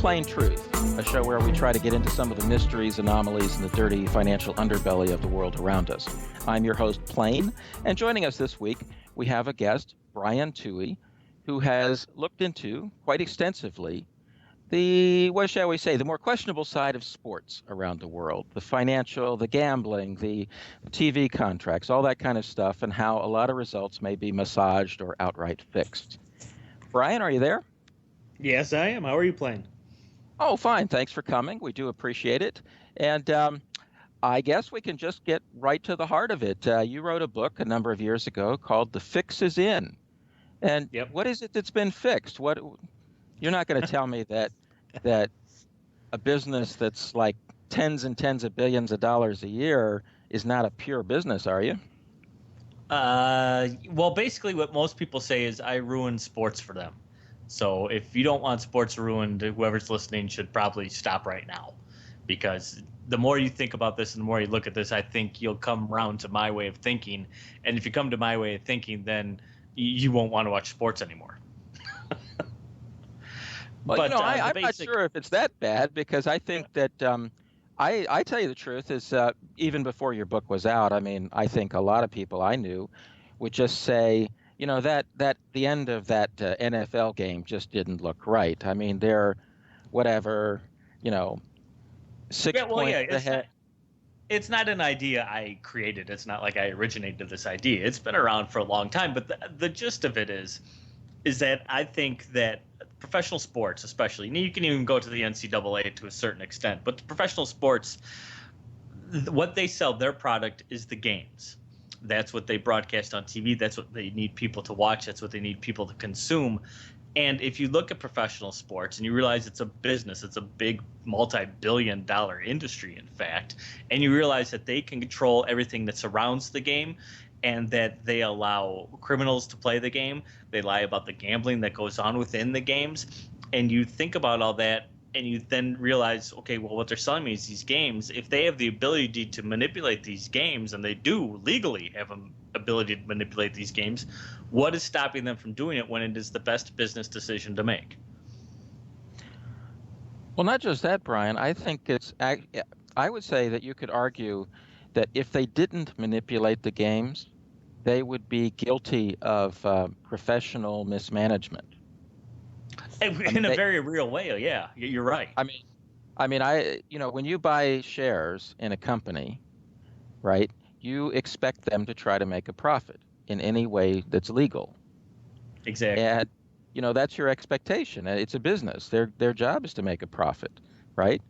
Plain Truth, a show where we try to get into some of the mysteries, anomalies, and the dirty financial underbelly of the world around us. I'm your host, Plain, and joining us this week, we have a guest, Brian Tuohy, who has looked into, quite extensively, the more questionable side of sports around the world, the financial, the gambling, the TV contracts, all that kind of stuff, and how a lot of results may be massaged or outright fixed. Brian, are you there? Yes, I am. How are you playing? Oh, fine. Thanks for coming. We do appreciate it. And I guess we can just get right to the heart of it. You wrote a book a number of years ago called The Fix Is In. And What is it that's been fixed? You're not going to tell me that a business that's like tens and tens of billions of dollars a year is not a pure business, are you? Well, basically what most people say is I ruin sports for them. So if you don't want sports ruined, whoever's listening should probably stop right now. Because the more you think about this and the more you look at this, I think you'll come around to my way of thinking. And if you come to my way of thinking, then you won't want to watch sports anymore. Well, but, I'm not sure if it's that bad, because I think that I tell you the truth is even before your book was out, I mean, I think a lot of people I knew would just say, that the end of that NFL game just didn't look right. I mean, they're 6 points ahead. It's not an idea I created. It's not like I originated this idea. It's been around for a long time. But the gist of it is that I think that professional sports, especially, and you can even go to the NCAA to a certain extent, but the professional sports, what they sell, their product is the games. That's what they broadcast on TV. That's what they need people to watch. That's what they need people to consume. And if you look at professional sports and you realize it's a business, it's a big multi-billion-dollar industry, in fact, and you realize that they can control everything that surrounds the game, and that they allow criminals to play the game. They lie about the gambling that goes on within the games. And you think about all that, and you then realize, okay, well, what they're selling me is these games. If they have the ability to manipulate these games, and they do legally have an ability to manipulate these games, what is stopping them from doing it when it is the best business decision to make? Well, not just that, Brian. I think I would say that you could argue that if they didn't manipulate the games, they would be guilty of professional mismanagement. In a very real way, yeah, you're right. I mean, when you buy shares in a company, right, you expect them to try to make a profit in any way that's legal. Exactly. And, that's your expectation. It's a business. Their job is to make a profit, right?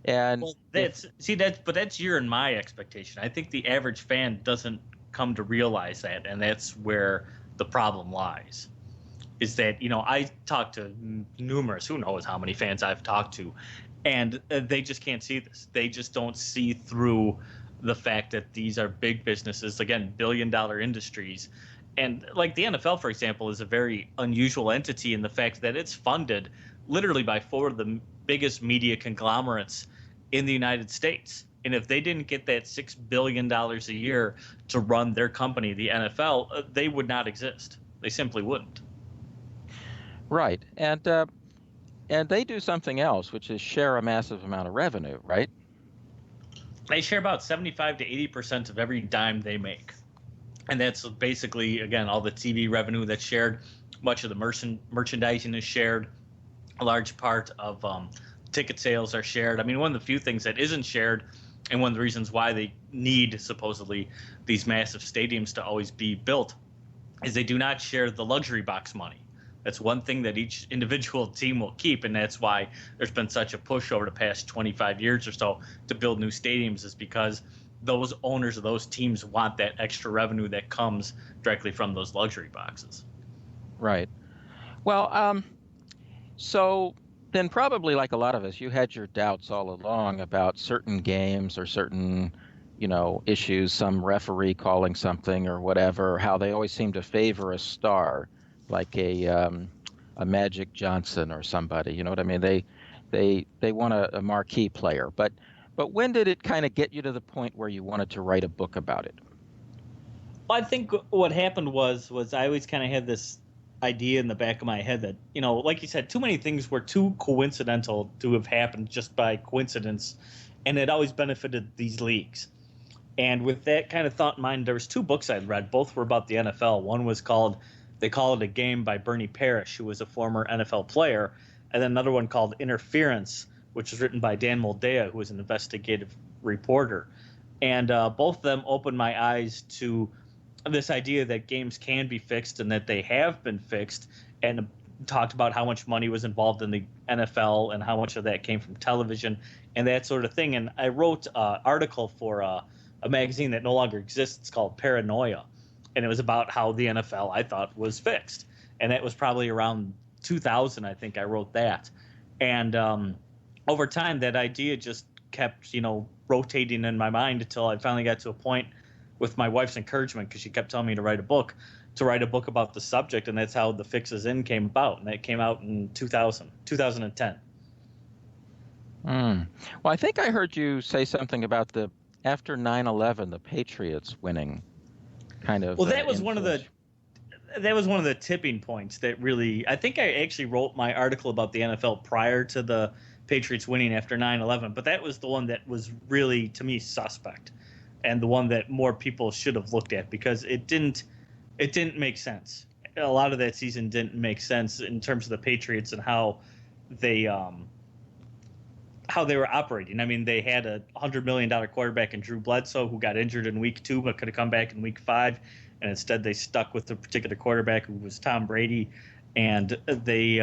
And that's your and my expectation. I think the average fan doesn't come to realize that, and that's where the problem lies. Is that I talk to numerous, who knows how many fans I've talked to, and they just can't see this. They just don't see through the fact that these are big businesses, again, billion-dollar industries. And like the NFL, for example, is a very unusual entity in the fact that it's funded literally by 4 of the biggest media conglomerates in the United States. And if they didn't get that $6 billion a year to run their company, the NFL, they would not exist. They simply wouldn't. Right. And they do something else, which is share a massive amount of revenue, right? They share about 75 to 80% of every dime they make. And that's basically, again, all the TV revenue that's shared. Much of the merchandising is shared. A large part of ticket sales are shared. I mean, one of the few things that isn't shared, and one of the reasons why they need, supposedly, these massive stadiums to always be built, is they do not share the luxury box money. That's one thing that each individual team will keep, and that's why there's been such a push over the past 25 years or so to build new stadiums, is because those owners of those teams want that extra revenue that comes directly from those luxury boxes. Right. Well, so then probably like a lot of us, you had your doubts all along about certain games or certain, issues, some referee calling something or whatever, how they always seem to favor a star, like a Magic Johnson or somebody. You know what I mean? They want a marquee player. But when did it kind of get you to the point where you wanted to write a book about it? Well, I think what happened was I always kind of had this idea in the back of my head that, like you said, too many things were too coincidental to have happened just by coincidence, and it always benefited these leagues. And with that kind of thought in mind, there was two books I'd read. Both were about the NFL. One was called They Call It a Game by Bernie Parrish, who was a former NFL player, and then another one called Interference, which was written by Dan Moldea, who was an investigative reporter. And both of them opened my eyes to this idea that games can be fixed and that they have been fixed, and talked about how much money was involved in the NFL and how much of that came from television and that sort of thing. And I wrote an article for a magazine that no longer exists called Paranoia, and it was about how the NFL, I thought, was fixed. And that was probably around 2000, I think I wrote that. And over time, that idea just kept, rotating in my mind until I finally got to a point with my wife's encouragement, because she kept telling me to write a book about the subject, and that's how The Fixes In came about, and that came out in 2010. Well, I think I heard you say something about after 9/11, the Patriots winning, kind of. Well, that was one of the tipping points that really, I think I actually wrote my article about the NFL prior to the Patriots winning after 9/11, but that was the one that was really, to me, suspect, and the one that more people should have looked at, because it didn't make sense. A lot of that season didn't make sense in terms of the Patriots and how they were operating. I mean, they had a $100 million quarterback in Drew Bledsoe, who got injured in week 2 but could have come back in week 5, and instead they stuck with the particular quarterback, who was Tom Brady, and they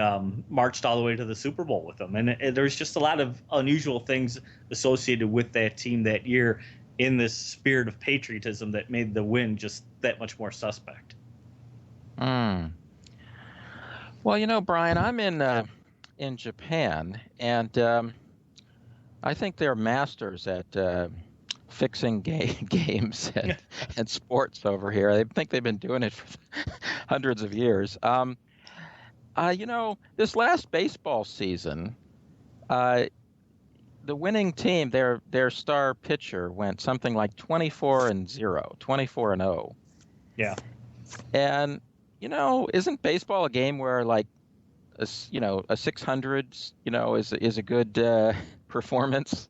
marched all the way to the Super Bowl with them. And there's just a lot of unusual things associated with that team that year, in this spirit of patriotism, that made the win just that much more suspect. Well, Brian, I'm in Japan, and I think they're masters at fixing games and sports over here. I think they've been doing it for hundreds of years. This last baseball season, the winning team, their star pitcher went something like 24-0. Yeah. And, isn't baseball a game where, like, a 600, is a good performance?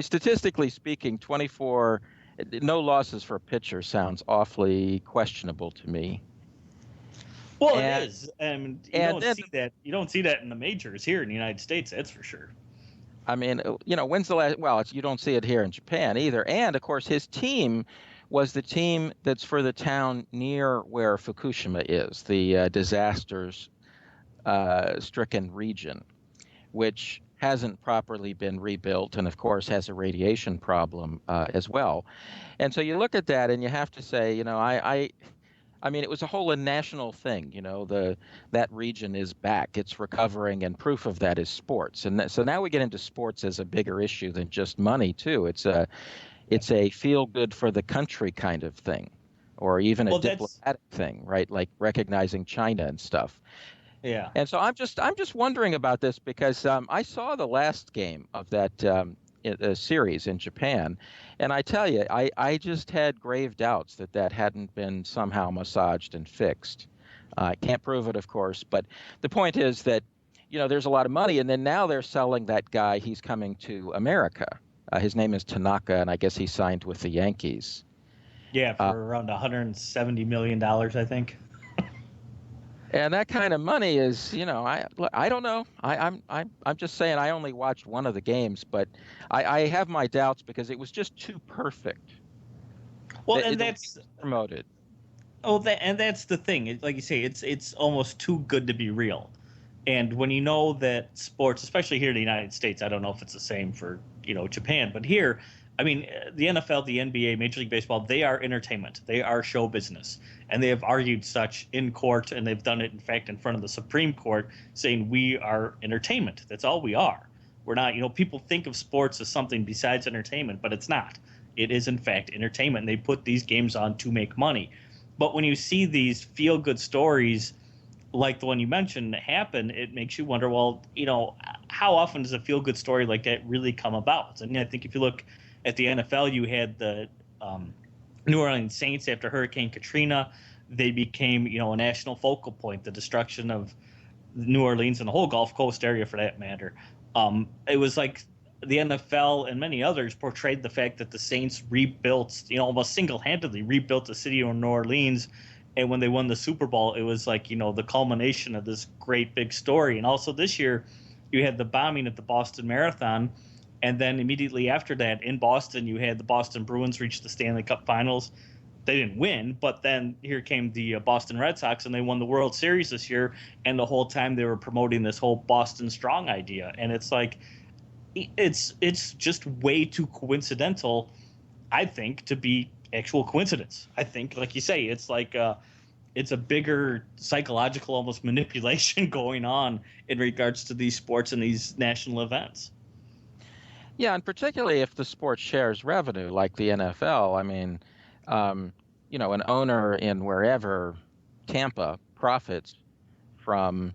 Statistically speaking, 24, no losses for a pitcher sounds awfully questionable to me. Well, it is. And you don't see that in the majors here in the United States, that's for sure. I mean, when's the last? Well, you don't see it here in Japan either. And of course, his team was the team that's for the town near where Fukushima is, the disasters-stricken region, which hasn't properly been rebuilt, and of course has a radiation problem as well. And so you look at that, and you have to say, I mean, it was a whole national thing. That region is back. It's recovering, and proof of that is sports. And so now we get into sports as a bigger issue than just money, too. It's a feel good for the country kind of thing, or even a diplomatic thing, right? Like recognizing China and stuff. Yeah. And so I'm just wondering about this, because I saw the last game of that series in Japan, and I tell you, I just had grave doubts that hadn't been somehow massaged and fixed. I can't prove it, of course, but the point is that there's a lot of money, and then now they're selling that guy. He's coming to America. His name is Tanaka, and I guess he signed with the Yankees. Yeah, for around $170 million, I think. And that kind of money is, I don't know. I'm just saying, I only watched one of the games, but I have my doubts, because it was just too perfect. Well, and that's promoted. Oh, and that's the thing. Like you say, it's almost too good to be real. And when you know that sports, especially here in the United States, I don't know if it's the same for Japan, but here, I mean, the NFL, the NBA, Major League Baseball, they are entertainment. They are show business. And they have argued such in court, and they've done it, in fact, in front of the Supreme Court, saying we are entertainment. That's all we are. We're not, people think of sports as something besides entertainment, but it's not. It is, in fact, entertainment. And they put these games on to make money. But when you see these feel-good stories like the one you mentioned happen, it makes you wonder, well, how often does a feel-good story like that really come about? And I think if you look at the NFL, you had the New Orleans Saints after Hurricane Katrina. they became, a national focal point. The destruction of New Orleans and the whole Gulf Coast area, for that matter. It was like the NFL and many others portrayed the fact that the Saints rebuilt, almost single-handedly rebuilt the city of New Orleans. And when they won the Super Bowl, it was like, the culmination of this great big story. And also this year, you had the bombing at the Boston Marathon. And then immediately after that, in Boston, you had the Boston Bruins reach the Stanley Cup Finals. They didn't win, but then here came the Boston Red Sox, and they won the World Series this year. And the whole time they were promoting this whole Boston Strong idea. And it's like, it's just way too coincidental, I think, to be actual coincidence. I think, like you say, it's like it's a bigger psychological almost manipulation going on in regards to these sports and these national events. Yeah, and particularly if the sport shares revenue like the NFL. I mean, an owner in wherever, Tampa, profits from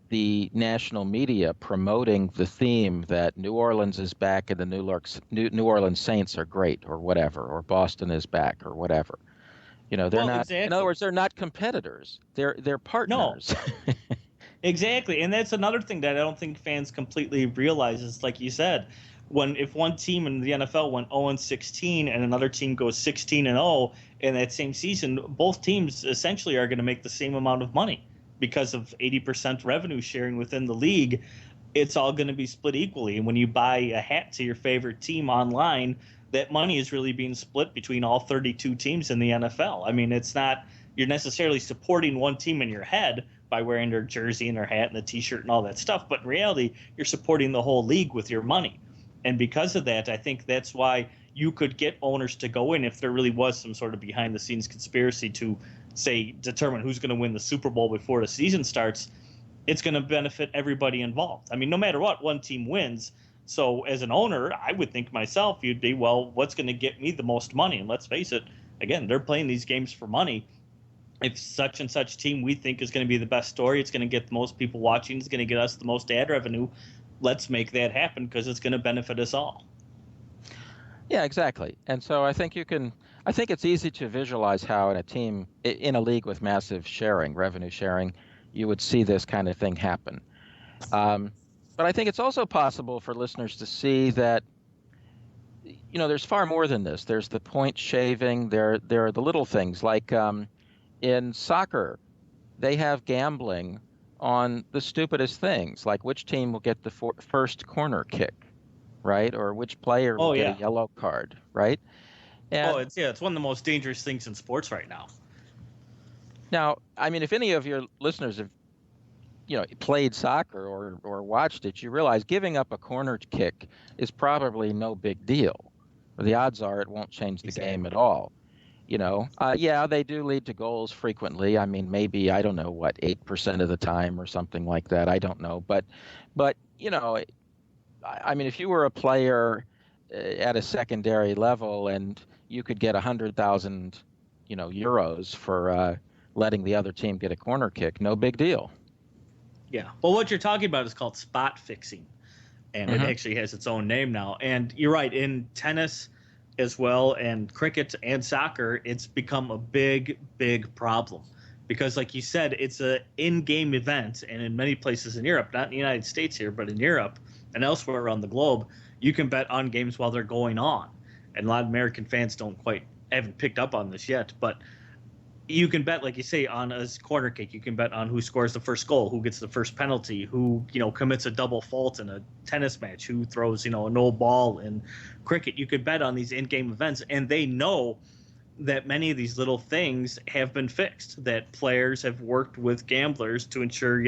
the national media promoting the theme that New Orleans is back and the New Orleans Saints are great or whatever, or Boston is back or whatever. They're not. Exactly. In other words, they're not competitors. They're partners. No. Exactly, and that's another thing that I don't think fans completely realize is, like you said, if one team in the NFL went 0-16 and another team goes 16-0 in that same season, both teams essentially are going to make the same amount of money because of 80% revenue sharing within the league. It's all going to be split equally. And when you buy a hat to your favorite team online, that money is really being split between all 32 teams in the NFL. I mean, it's not you're necessarily supporting one team in your head by wearing their jersey and their hat and the T-shirt and all that stuff, but in reality, you're supporting the whole league with your money. And because of that, I think that's why you could get owners to go in if there really was some sort of behind-the-scenes conspiracy to, say, determine who's going to win the Super Bowl before the season starts. It's going to benefit everybody involved. I mean, no matter what, one team wins. So as an owner, I would think myself, you'd be, well, what's going to get me the most money? And let's face it, again, they're playing these games for money. If such and such team we think is going to be the best story, it's going to get the most people watching, it's going to get us the most ad revenue, let's make that happen because it's going to benefit us all. Yeah, exactly. And so I think it's easy to visualize how in a league with massive revenue sharing, you would see this kind of thing happen. But I think it's also possible for listeners to see that, there's far more than this. There's the point shaving. There are the little things like in soccer, they have gambling on the stupidest things, like which team will get the first corner kick, right? Or which player will get a yellow card, right? And, it's one of the most dangerous things in sports right now. Now, I mean, if any of your listeners have, played soccer or watched it, you realize giving up a corner kick is probably no big deal. The odds are it won't change the game at all. They do lead to goals frequently. I mean, maybe, I don't know, 8% of the time or something like that. I don't know. But I mean, if you were a player at a secondary level and you could get 100,000, euros for letting the other team get a corner kick, no big deal. Yeah. Well, what you're talking about is called spot fixing, and it actually has its own name now. And you're right, in tennis as well, and cricket and soccer, it's become a big, big problem because, like you said, it's a in-game event, and in many places in Europe, not in the United States here, but in Europe and elsewhere around the globe, you can bet on games while they're going on. And a lot of American fans haven't picked up on this yet, but you can bet, like you say, on a corner kick. You can bet on who scores the first goal, who gets the first penalty, who, commits a double fault in a tennis match, who throws, a no ball in cricket. You could bet on these in-game events, and they know that many of these little things have been fixed, that players have worked with gamblers to ensure,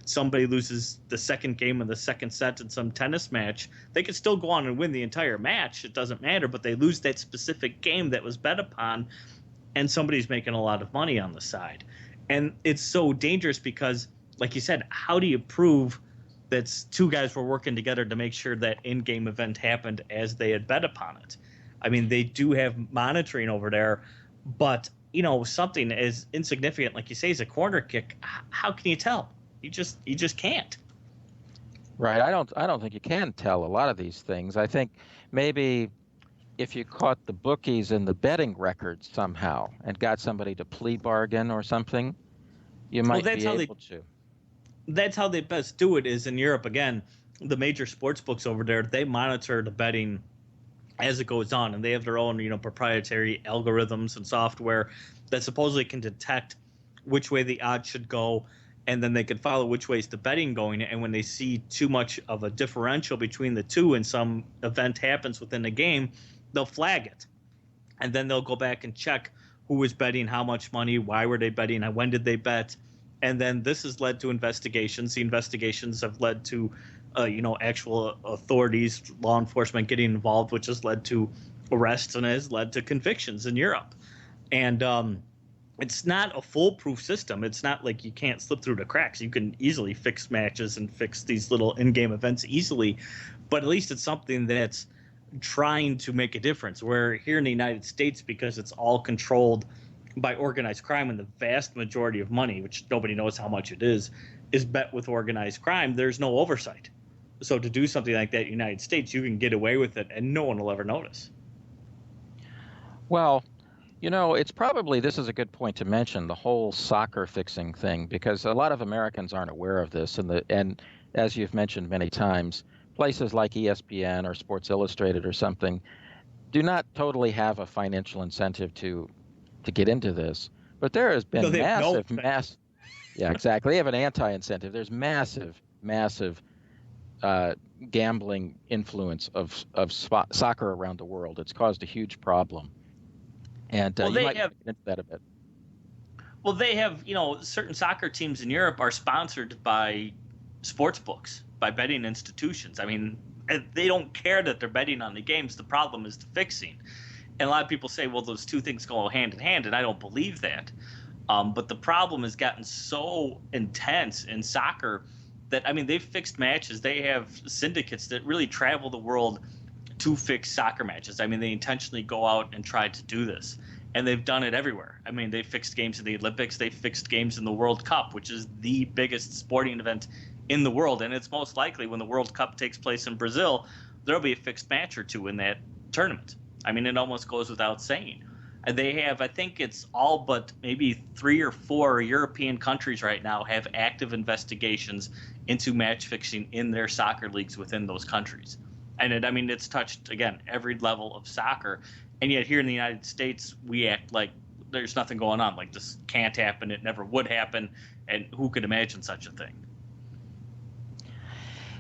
somebody loses the second game of the second set in some tennis match. They could still go on and win the entire match. It doesn't matter, but they lose that specific game that was bet upon, and somebody's making a lot of money on the side. And it's so dangerous because, like you said, how do you prove that two guys were working together to make sure that in-game event happened as they had bet upon it? I mean, they do have monitoring over there, but, something as insignificant, like you say, as a corner kick, how can you tell? You just can't. Right. I don't think you can tell a lot of these things. I think maybe if you caught the bookies in the betting records somehow and got somebody to plea bargain or something, you Well, might be able to. that's how they best do it is in Europe. Again, the major sports books over there, they monitor the betting as it goes on, and they have their own, proprietary algorithms and software that supposedly can detect which way the odds should go, and then they can follow which way is the betting going. And when they see too much of a differential between the two and some event happens within the game, they'll flag it, and then they'll go back and check who was betting how much money, why were they betting, and when did they bet. And then this has led to investigations. The investigations have led to actual authorities, law enforcement getting involved, which has led to arrests and has led to convictions in Europe. And it's not a foolproof system. It's not like you can't slip through the cracks. You can easily fix matches and fix these little in-game events easily, but at least it's something that's trying to make a difference. Where here in the United States, because it's all controlled by organized crime and the vast majority of money, which nobody knows how much it is bet with organized crime, there's no oversight. So to do something like that in the United States, you can get away with it and no one will ever notice. Well, it's probably, this is a good point to mention, the whole soccer fixing thing, because a lot of Americans aren't aware of this. And as you've mentioned many times, places like ESPN or Sports Illustrated or something do not totally have a financial incentive to get into this. But there has been yeah, exactly. They have an anti-incentive. There's massive gambling influence of soccer around the world. It's caused a huge problem. And you might get into that a bit. Well, they have, certain soccer teams in Europe are sponsored by sports books, by betting institutions. I mean, they don't care that they're betting on the games. The problem is the fixing. And a lot of people say, well, those two things go hand in hand, and I don't believe that. But the problem has gotten so intense in soccer that, they've fixed matches. They have syndicates that really travel the world to fix soccer matches. They intentionally go out and try to do this. And they've done it everywhere. They fixed games in the Olympics. They fixed games in the World Cup, which is the biggest sporting event in the world. And it's most likely when the World Cup takes place in Brazil, there'll be a fixed match or two in that tournament. It almost goes without saying. They have, I think it's all but maybe 3 or 4 European countries right now have active investigations into match fixing in their soccer leagues within those countries. And it's touched, again, every level of soccer. And yet here in the United States, we act like there's nothing going on. Like this can't happen. It never would happen. And who could imagine such a thing?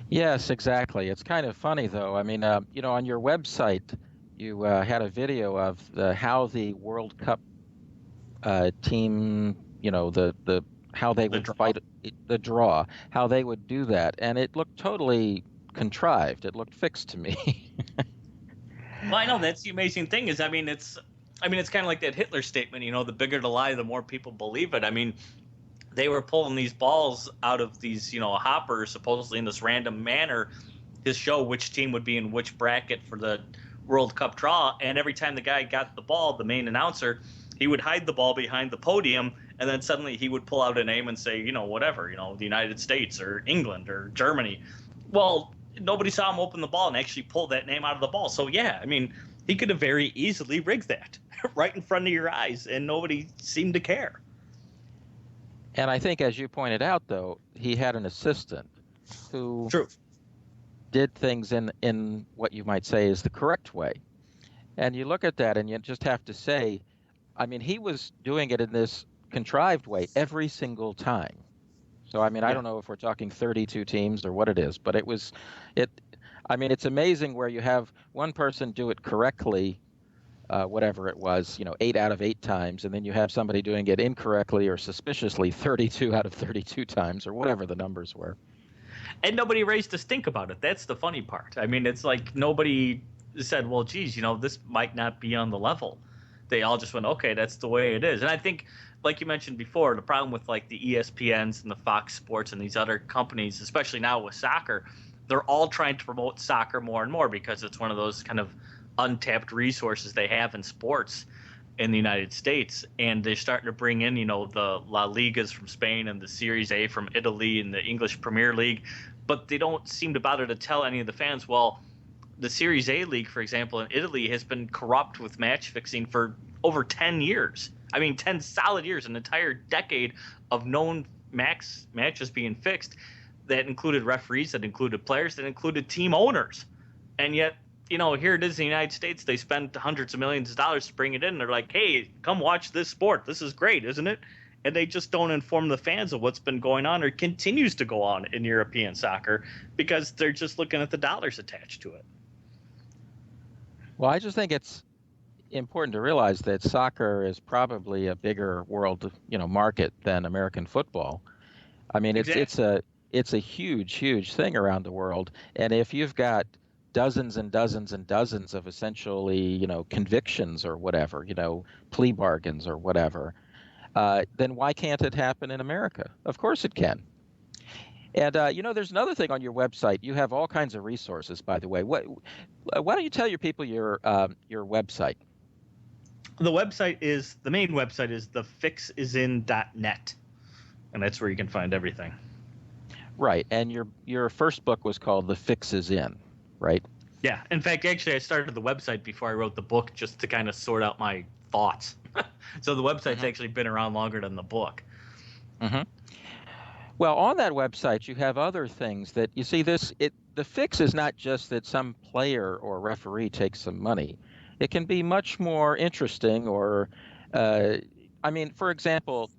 Yes, exactly. It's kind of funny, though. On your website, you had a video of how the World Cup team, how they would fight the draw, how they would do that, and it looked totally contrived. It looked fixed to me. Well, I know that's the amazing thing is, it's kind of like that Hitler statement. The bigger the lie, the more people believe it. They were pulling these balls out of these, hoppers supposedly in this random manner to show which team would be in which bracket for the World Cup draw, and every time the guy got the ball, the main announcer, he would hide the ball behind the podium, and then suddenly he would pull out a name and say, whatever, the United States or England or Germany. Well, nobody saw him open the ball and actually pull that name out of the ball. So yeah, he could have very easily rigged that right in front of your eyes, and nobody seemed to care. And I think, as you pointed out, though, he had an assistant who did things in what you might say is the correct way. And you look at that and you just have to say, he was doing it in this contrived way every single time. So, I don't know if we're talking 32 teams or what it is, but it's amazing where you have one person do it correctly, whatever it was, 8 out of 8 times, and then you have somebody doing it incorrectly or suspiciously 32 out of 32 times or whatever the numbers were. And nobody raised a stink about it. That's the funny part. It's like nobody said, well, geez, this might not be on the level. They all just went, okay, that's the way it is. And I think, like you mentioned before, the problem with like the ESPNs and the Fox Sports and these other companies, especially now with soccer, they're all trying to promote soccer more and more because it's one of those kind of untapped resources they have in sports in the United States. And they're starting to bring in, the La Ligas from Spain and the Series A from Italy and the English Premier League. But they don't seem to bother to tell any of the fans, well, the Series A league, for example, in Italy has been corrupt with match fixing for over 10 years. I mean, 10 solid years, an entire decade of known matches being fixed that included referees, that included players, that included team owners. And yet, here it is in the United States. They spend hundreds of millions of dollars to bring it in. They're like, hey, come watch this sport. This is great, isn't it? And they just don't inform the fans of what's been going on or continues to go on in European soccer because they're just looking at the dollars attached to it. Well, I just think it's important to realize that soccer is probably a bigger world, market than American football. I mean, it's a huge thing around the world. And if you've got dozens and dozens and dozens of essentially, convictions or whatever, plea bargains or whatever, then why can't it happen in America? Of course it can. And, there's another thing on your website. You have all kinds of resources, by the way. Why don't you tell your people your website? The main website is thefixisin.net. And that's where you can find everything. Right. And your first book was called The Fix Is In, right? Yeah. In fact, actually, I started the website before I wrote the book just to kind of sort out my thoughts. So the website's actually been around longer than the book. Mm-hmm. Well, on that website, you have other things that you see. The fix is not just that some player or referee takes some money. It can be much more interesting. Or, for example,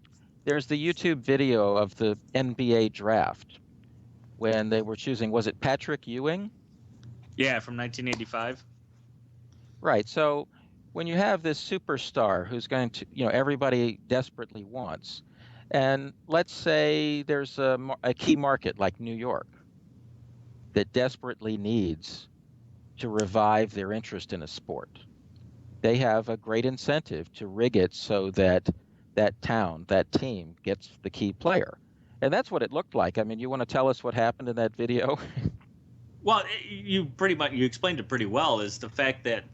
there's the YouTube video of the NBA draft when they were choosing. Was it Patrick Ewing? Yeah, from 1985. Right. So when you have this superstar who's going to, everybody desperately wants. And let's say there's a key market like New York that desperately needs to revive their interest in a sport. They have a great incentive to rig it so that that town, that team gets the key player. And that's what it looked like. I mean, you want to tell us what happened in that video? Well, you explained it pretty well, is the fact that,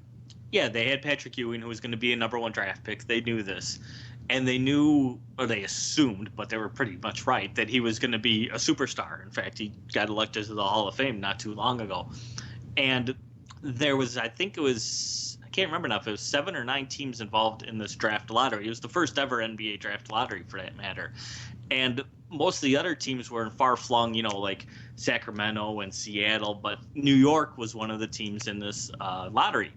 yeah, they had Patrick Ewing, who was going to be a number one draft pick. They knew this. And they knew, or they assumed, but they were pretty much right, that he was going to be a superstar. In fact, he got elected to the Hall of Fame not too long ago. And there was, I can't remember now if it was 7 or 9 teams involved in this draft lottery. It was the first ever NBA draft lottery, for that matter. And most of the other teams were in far-flung, like Sacramento and Seattle, but New York was one of the teams in this lottery.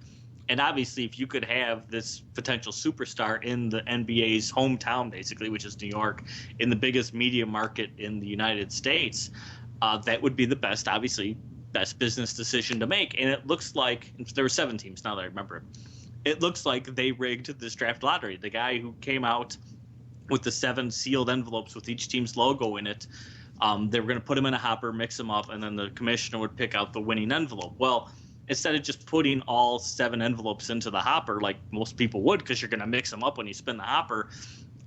And obviously, if you could have this potential superstar in the NBA's hometown, basically, which is New York, in the biggest media market in the United States, that would be the best business decision to make. And it looks like there were 7 teams, now that I remember it. It looks like they rigged this draft lottery. The guy who came out with the 7 sealed envelopes with each team's logo in it, they were going to put them in a hopper, mix them up, and then the commissioner would pick out the winning envelope. Well, instead of just putting all 7 envelopes into the hopper like most people would, because you're going to mix them up when you spin the hopper,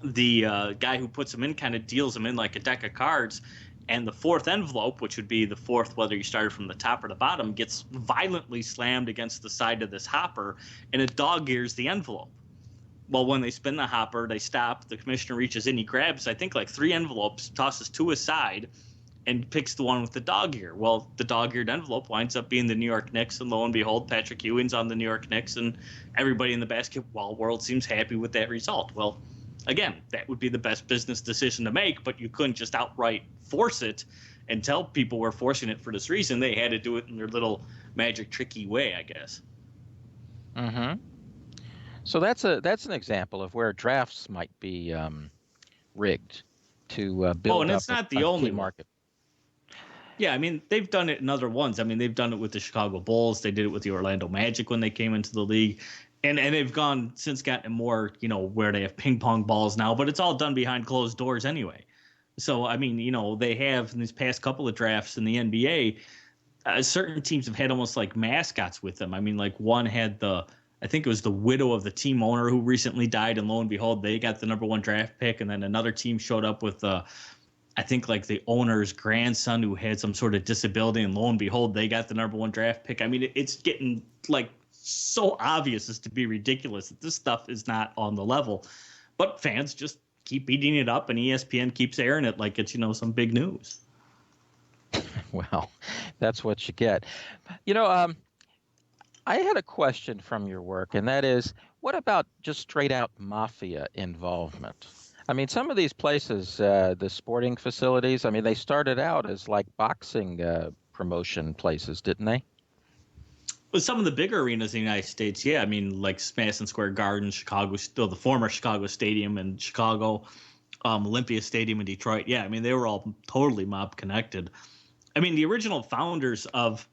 the guy who puts them in kind of deals them in like a deck of cards, and the 4th envelope, which would be the 4th whether you started from the top or the bottom, gets violently slammed against the side of this hopper, and it dog-ears the envelope. Well, when they spin the hopper, they stop, the commissioner reaches in, he grabs, I think, like 3 envelopes, tosses 2 aside, and picks the one with the dog ear. Well, the dog-eared envelope winds up being the New York Knicks, and lo and behold, Patrick Ewing's on the New York Knicks, and everybody in the basketball world seems happy with that result. Well, again, that would be the best business decision to make, but you couldn't just outright force it and tell people we're forcing it for this reason. They had to do it in their little magic tricky way, I guess. Mm-hmm. So that's an example of where drafts might be rigged to build up and it's not the only market. Yeah, I mean, they've done it in other ones. I mean, they've done it with the Chicago Bulls. They did it with the Orlando Magic when they came into the league. And they've gotten more, where they have ping pong balls now, but it's all done behind closed doors anyway. So, I mean, they have in these past couple of drafts in the NBA, certain teams have had almost like mascots with them. I mean, like one had I think it was the widow of the team owner who recently died, and lo and behold, they got the number 1 draft pick. And then another team showed up with I think like the owner's grandson who had some sort of disability, and lo and behold, they got the number 1 draft pick. I mean, it's getting like so obvious as to be ridiculous that this stuff is not on the level, but fans just keep eating it up, and ESPN keeps airing it like it's, some big news. Well, that's what you get. I had a question from your work, and that is, what about just straight out mafia involvement? I mean, some of these places, the sporting facilities, I mean, they started out as like boxing promotion places, didn't they? With some of the bigger arenas in the United States, yeah, I mean, like Madison Square Garden, Chicago, still the former Chicago Stadium in Chicago, Olympia Stadium in Detroit. Yeah, I mean, they were all totally mob connected. I mean, the original founders of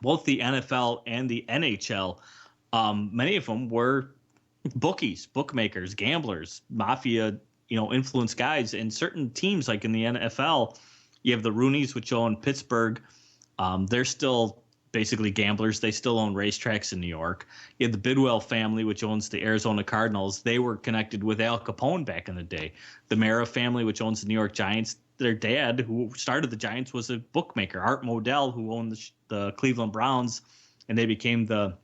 both the NFL and the NHL, many of them were bookies, bookmakers, gamblers, mafia, influence guys. In certain teams, like in the NFL, you have the Rooneys, which own Pittsburgh. They're still basically gamblers. They still own racetracks in New York. You have the Bidwell family, which owns the Arizona Cardinals. They were connected with Al Capone back in the day. The Mara family, which owns the New York Giants, their dad, who started the Giants, was a bookmaker. Art Modell, who owned the Cleveland Browns, and they became the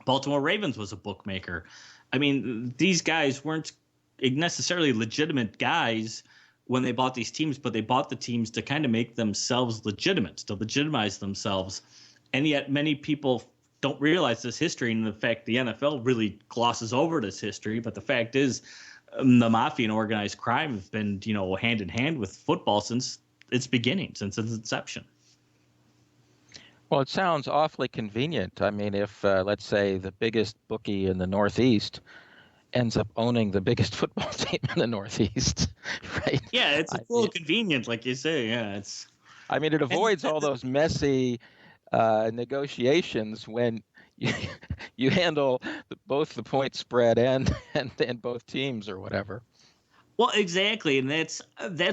Baltimore Ravens, was a bookmaker. I mean, these guys weren't necessarily legitimate guys when they bought these teams, but they bought the teams to kind of make themselves legitimate, to legitimize themselves. And yet many people don't realize this history, and the fact the NFL really glosses over this history. But the fact is, the mafia and organized crime have been, hand in hand with football since its beginning, since its inception. Well, it sounds awfully convenient. I mean, if, let's say, the biggest bookie in the Northeast ends up owning the biggest football team in the Northeast, right? Yeah, it's a little convenient, like you say. Yeah, it's. I mean, it avoids all those messy negotiations when you handle both the point spread and both teams or whatever. Well, exactly, and that's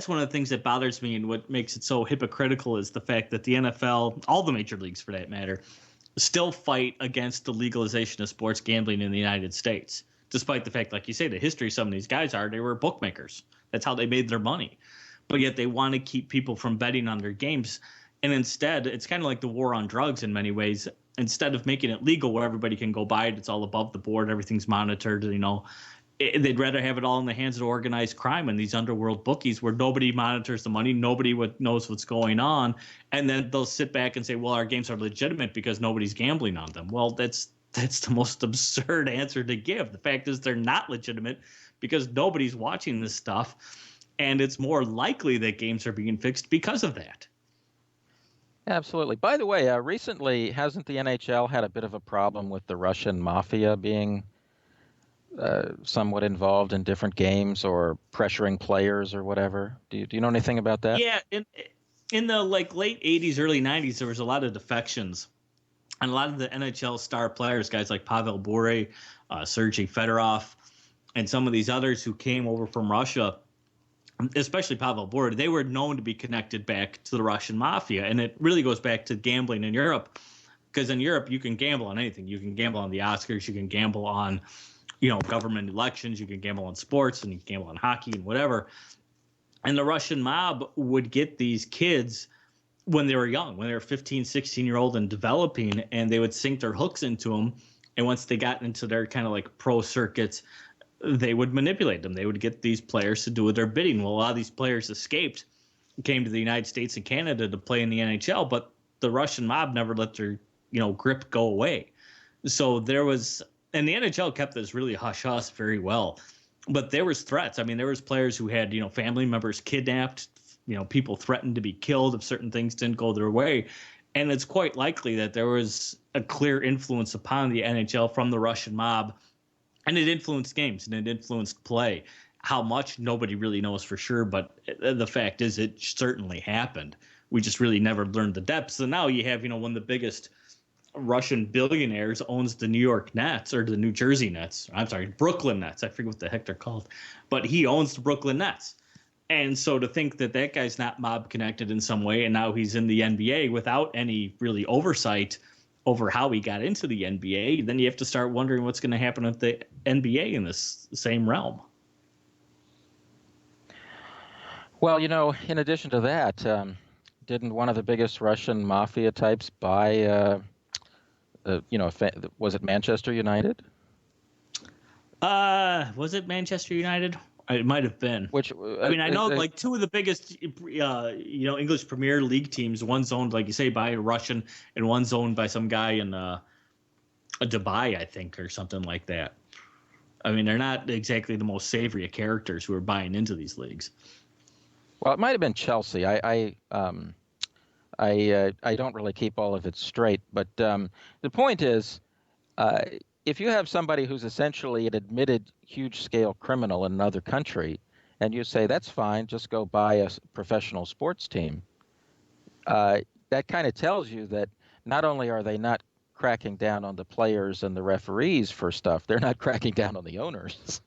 one of the things that bothers me, and what makes it so hypocritical is the fact that the NFL, all the major leagues for that matter, still fight against the legalization of sports gambling in the United States, despite the fact, like you say, the history of some of these guys they were bookmakers. That's how they made their money. But yet they want to keep people from betting on their games. And instead, it's kind of like the war on drugs in many ways. Instead of making it legal where everybody can go buy it, it's all above the board, everything's monitored, they'd rather have it all in the hands of organized crime and these underworld bookies where nobody monitors the money, nobody knows what's going on, and then they'll sit back and say, well, our games are legitimate because nobody's gambling on them. Well, that's the most absurd answer to give. The fact is they're not legitimate because nobody's watching this stuff, and it's more likely that games are being fixed because of that. Absolutely. By the way, recently, hasn't the NHL had a bit of a problem with the Russian mafia being somewhat involved in different games or pressuring players or whatever? Do you know anything about that? Yeah, in the late 80s, early 90s, there was a lot of defections. And a lot of the NHL star players, guys like Pavel Bure, Sergei Fedorov, and some of these others who came over from Russia, especially Pavel Bure, they were known to be connected back to the Russian mafia. And it really goes back to gambling in Europe, because in Europe, you can gamble on anything. You can gamble on the Oscars. You can gamble on, government elections. You can gamble on sports, and you can gamble on hockey and whatever. And the Russian mob would get these kids when they were young, when they were 15, 16-year-old and developing, and they would sink their hooks into them. And once they got into their kind of like pro circuits, they would manipulate them. They would get these players to do their bidding. Well, a lot of these players escaped, came to the United States and Canada to play in the NHL, but the Russian mob never let their, grip go away. So there was, and the NHL kept this really hush-hush very well, but there was threats. I mean, there was players who had, family members kidnapped, people threatened to be killed if certain things didn't go their way. And it's quite likely that there was a clear influence upon the NHL from the Russian mob. And it influenced games and it influenced play. How much, nobody really knows for sure, but the fact is it certainly happened. We just really never learned the depths. And now you have, one of the biggest Russian billionaires owns the New York Nets, or the New Jersey Nets. I'm sorry, Brooklyn Nets. I forget what the heck they're called. But he owns the Brooklyn Nets. And so to think that that guy's not mob connected in some way, and now he's in the NBA without any really oversight over how he got into the NBA, then you have to start wondering what's going to happen with the NBA in this same realm. Well, in addition to that, didn't one of the biggest Russian mafia types buy, was it Manchester United? Was it Manchester United? It might have been. Which I know like two of the biggest, English Premier League teams. One's owned, like you say, by a Russian, and one's owned by some guy in a Dubai, I think, or something like that. I mean, they're not exactly the most savory of characters who are buying into these leagues. Well, it might have been Chelsea. I don't really keep all of it straight, but the point is, uh, if you have somebody who's essentially an admitted huge-scale criminal in another country, and you say that's fine, just go buy a professional sports team, that kind of tells you that not only are they not cracking down on the players and the referees for stuff, they're not cracking down on the owners.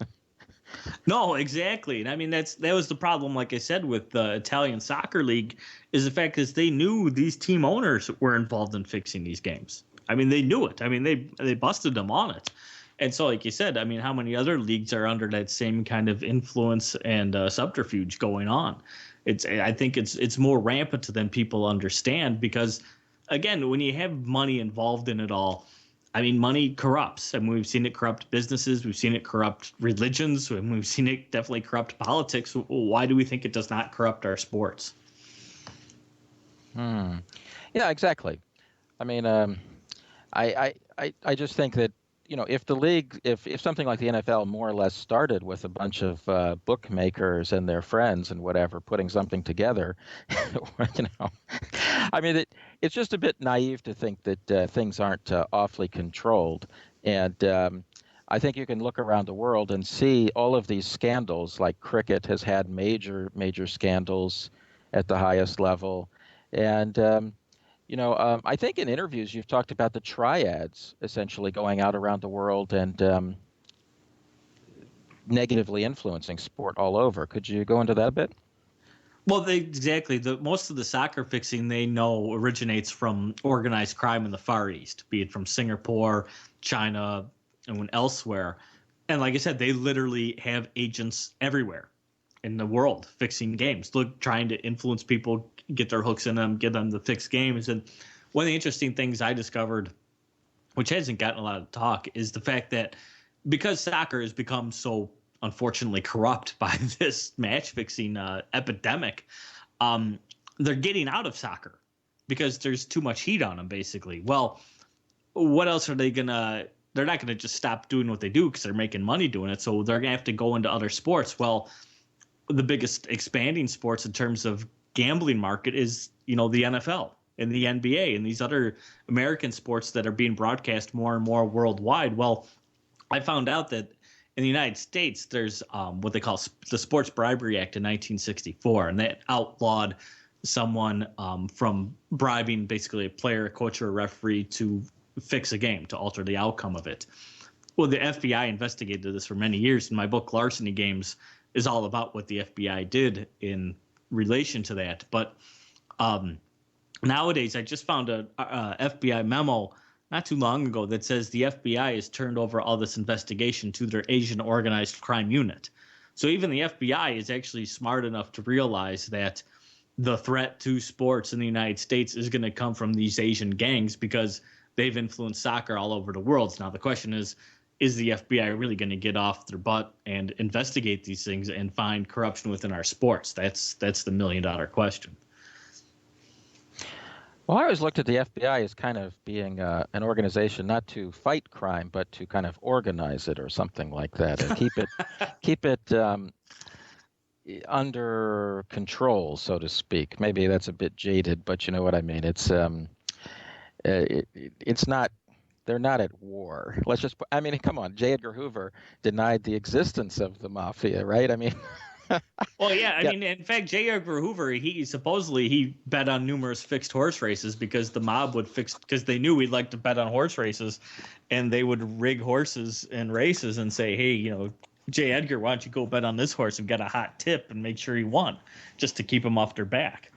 No, exactly. And I mean, that was the problem, like I said, with the Italian soccer league, is the fact is they knew these team owners were involved in fixing these games. I mean, they knew it. I mean, they busted them on it. And so, like you said, I mean, how many other leagues are under that same kind of influence and subterfuge going on? I think it's more rampant than people understand because, again, when you have money involved in it all, I mean, money corrupts. I mean, we've seen it corrupt businesses. We've seen it corrupt religions. And we've seen it definitely corrupt politics. Why do we think it does not corrupt our sports? Yeah, exactly. I mean, I just think that, if the league, if something like the NFL more or less started with a bunch of bookmakers and their friends and whatever putting something together, I mean, it's just a bit naive to think that things aren't awfully controlled. And I think you can look around the world and see all of these scandals, like cricket has had major scandals at the highest level. And I think in interviews you've talked about the triads essentially going out around the world and negatively influencing sport all over. Could you go into that a bit? Well, exactly. Most of the soccer fixing they know originates from organized crime in the Far East, be it from Singapore, China, and elsewhere. And like I said, they literally have agents everywhere in the world fixing games, trying to influence people, get their hooks in them, get them to fix games. And one of the interesting things I discovered, which hasn't gotten a lot of talk, is the fact that because soccer has become so unfortunately corrupt by this match fixing epidemic, they're getting out of soccer because there's too much heat on them, basically. Well, what else are they gonna? They're not gonna just stop doing what they do because they're making money doing it. So they're gonna have to go into other sports. Well, the biggest expanding sports in terms of gambling market is, the NFL and the NBA and these other American sports that are being broadcast more and more worldwide. Well, I found out that in the United States, there's what they call the Sports Bribery Act in 1964, and that outlawed someone from bribing basically a player, a coach, or a referee to fix a game, to alter the outcome of it. Well, the FBI investigated this for many years, and my book, Larceny Games, is all about what the FBI did in relation to that. But nowadays, I just found a FBI memo not too long ago that says the FBI has turned over all this investigation to their Asian organized crime unit. So even the FBI is actually smart enough to realize that the threat to sports in the United States is going to come from these Asian gangs because they've influenced soccer all over the world. Now, the question is the FBI really going to get off their butt and investigate these things and find corruption within our sports? That's the $1 million question. Well, I always looked at the FBI as kind of being an organization not to fight crime, but to kind of organize it or something like that, and keep it under control, so to speak. Maybe that's a bit jaded, but you know what I mean. It's not. They're not at war. I mean, come on. J. Edgar Hoover denied the existence of the Mafia, right? I mean. Well, yeah. I mean, in fact, J. Edgar Hoover, he bet on numerous fixed horse races because the mob would because they knew we'd like to bet on horse races, and they would rig horses and races and say, hey, J. Edgar, why don't you go bet on this horse and get a hot tip and make sure he won, just to keep him off their back.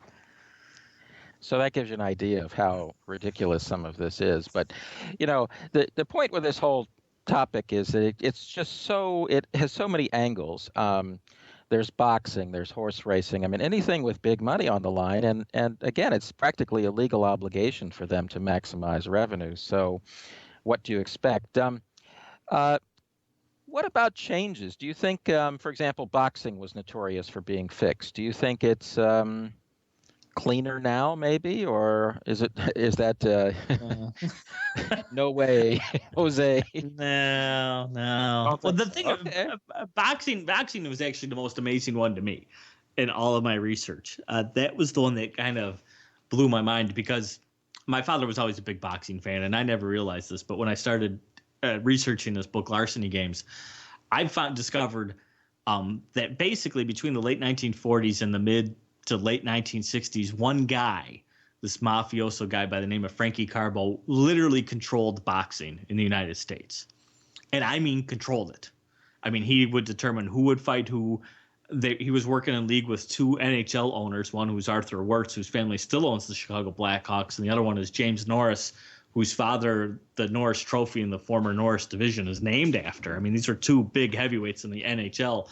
So that gives you an idea of how ridiculous some of this is. But, the point with this whole topic is that it has so many angles. There's boxing, there's horse racing. I mean, anything with big money on the line. And again, it's practically a legal obligation for them to maximize revenue. So what do you expect? What about changes? Do you think, for example, boxing was notorious for being fixed? Do you think it's cleaner now, maybe, or is that no way, Jose? No. Don't Well, think the so. thing Okay. of boxing was actually the most amazing one to me in all of my research. That was the one that kind of blew my mind because my father was always a big boxing fan, and I never realized this. But when I started researching this book, Larceny Games, I discovered that basically between the late 1940s and the mid to late 1960s, one guy, this mafioso guy by the name of Frankie Carbo, literally controlled boxing in the United States. And I mean controlled it. I mean, he would determine who would fight who. He was working in league with two NHL owners, one who's Arthur Wirtz, whose family still owns the Chicago Blackhawks, and the other one is James Norris, whose father, the Norris Trophy in the former Norris division, is named after. I mean, these are two big heavyweights in the NHL.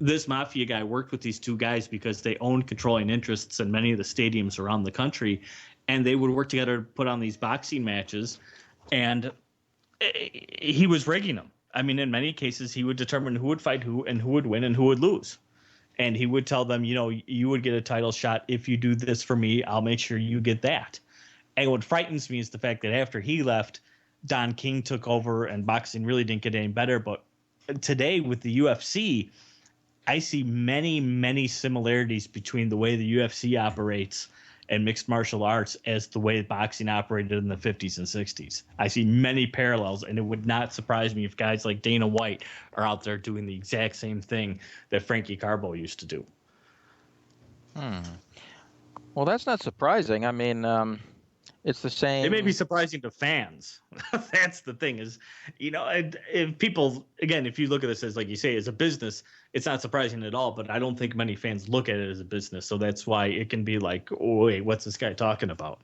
This Mafia guy worked with these two guys because they owned controlling interests in many of the stadiums around the country, and they would work together to put on these boxing matches, and he was rigging them. I mean, in many cases, he would determine who would fight who and who would win and who would lose. And he would tell them, you would get a title shot if you do this for me. I'll make sure you get that. And what frightens me is the fact that after he left, Don King took over and boxing really didn't get any better. But today with the UFC, I see many, many similarities between the way the UFC operates and mixed martial arts as the way boxing operated in the 50s and 60s. I see many parallels, and it would not surprise me if guys like Dana White are out there doing the exact same thing that Frankie Carbo used to do. Well, that's not surprising. I mean, it's the same. It may be surprising to fans. That's the thing is, if people, again, if you look at this as, like you say, as a business, it's not surprising at all, but I don't think many fans look at it as a business. So that's why it can be like, oh, wait, what's this guy talking about?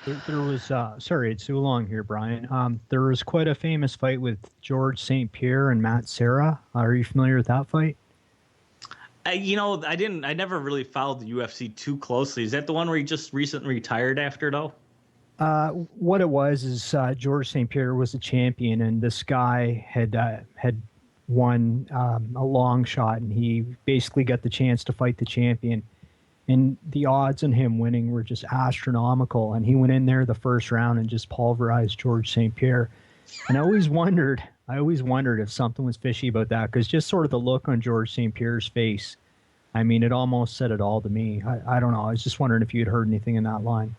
There was, sorry, it's too long here, Brian. There was quite a famous fight with George St. Pierre and Matt Serra. Are you familiar with that fight? I never really followed the UFC too closely. Is that the one where he just recently retired after, though? What it was is George St. Pierre was a champion, and this guy had won a long shot, and he basically got the chance to fight the champion. And the odds on him winning were just astronomical. And he went in there the first round and just pulverized George St. Pierre. And I always wondered if something was fishy about that, because just sort of the look on George St. Pierre's face, I mean, it almost said it all to me. I don't know. I was just wondering if you had heard anything in that line.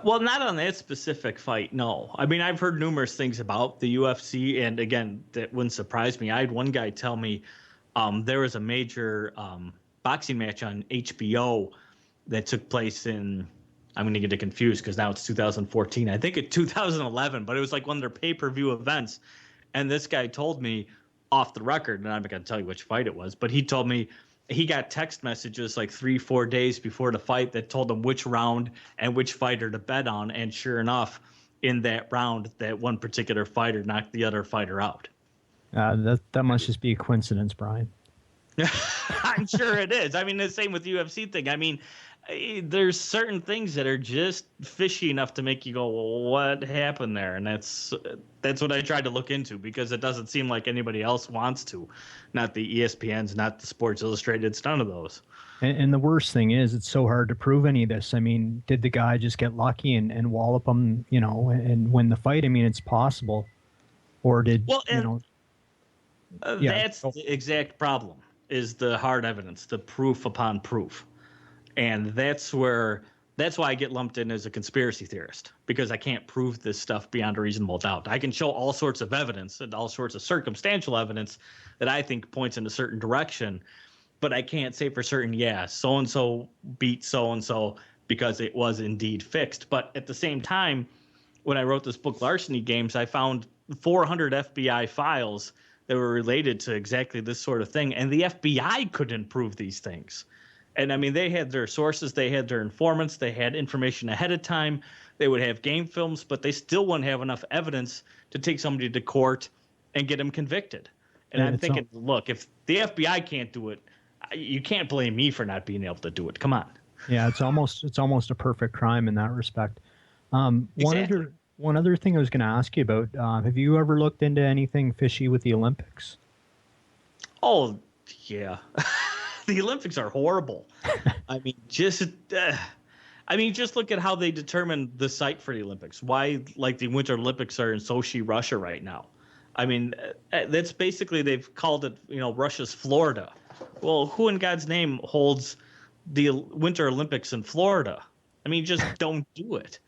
Well, not on that specific fight, no. I mean, I've heard numerous things about the UFC, and again, that wouldn't surprise me. I had one guy tell me there was a major boxing match on HBO that took place in, I'm going to get it confused because now it's 2014. I think it's 2011, but it was like one of their pay-per-view events. And this guy told me off the record, and I'm not going to tell you which fight it was, but he told me he got text messages like 3-4 days before the fight that told him which round and which fighter to bet on. And sure enough, in that round, that one particular fighter knocked the other fighter out. That must just be a coincidence, Brian. I'm sure it is. I mean, the same with the UFC thing. I mean, there's certain things that are just fishy enough to make you go, well, what happened there? And that's what I tried to look into, because it doesn't seem like anybody else wants to. Not the ESPNs, not the Sports Illustrated, it's none of those. And the worst thing is, it's so hard to prove any of this. I mean, did the guy just get lucky and wallop him, and win the fight? I mean, it's possible. Or did, that's the exact problem, is the hard evidence, the proof upon proof. And that's why I get lumped in as a conspiracy theorist, because I can't prove this stuff beyond a reasonable doubt. I can show all sorts of evidence and all sorts of circumstantial evidence that I think points in a certain direction, but I can't say for certain, so-and-so beat so-and-so because it was indeed fixed. But at the same time, when I wrote this book, Larceny Games, I found 400 FBI files that were related to exactly this sort of thing, and the FBI couldn't prove these things. And I mean, they had their sources, they had their informants, they had information ahead of time, they would have game films, but they still wouldn't have enough evidence to take somebody to court and get them convicted. And I'm thinking, look, if the FBI can't do it, you can't blame me for not being able to do it. Come on. Yeah, it's almost a perfect crime in that respect. Exactly. One other thing I was going to ask you about, have you ever looked into anything fishy with the Olympics? Oh, yeah. The Olympics are horrible. I mean, just look at how they determined the site for the Olympics. Why, like, the Winter Olympics are in Sochi, Russia right now. I mean, that's basically, they've called it, Russia's Florida. Well, who in God's name holds the Winter Olympics in Florida? I mean, just don't do it.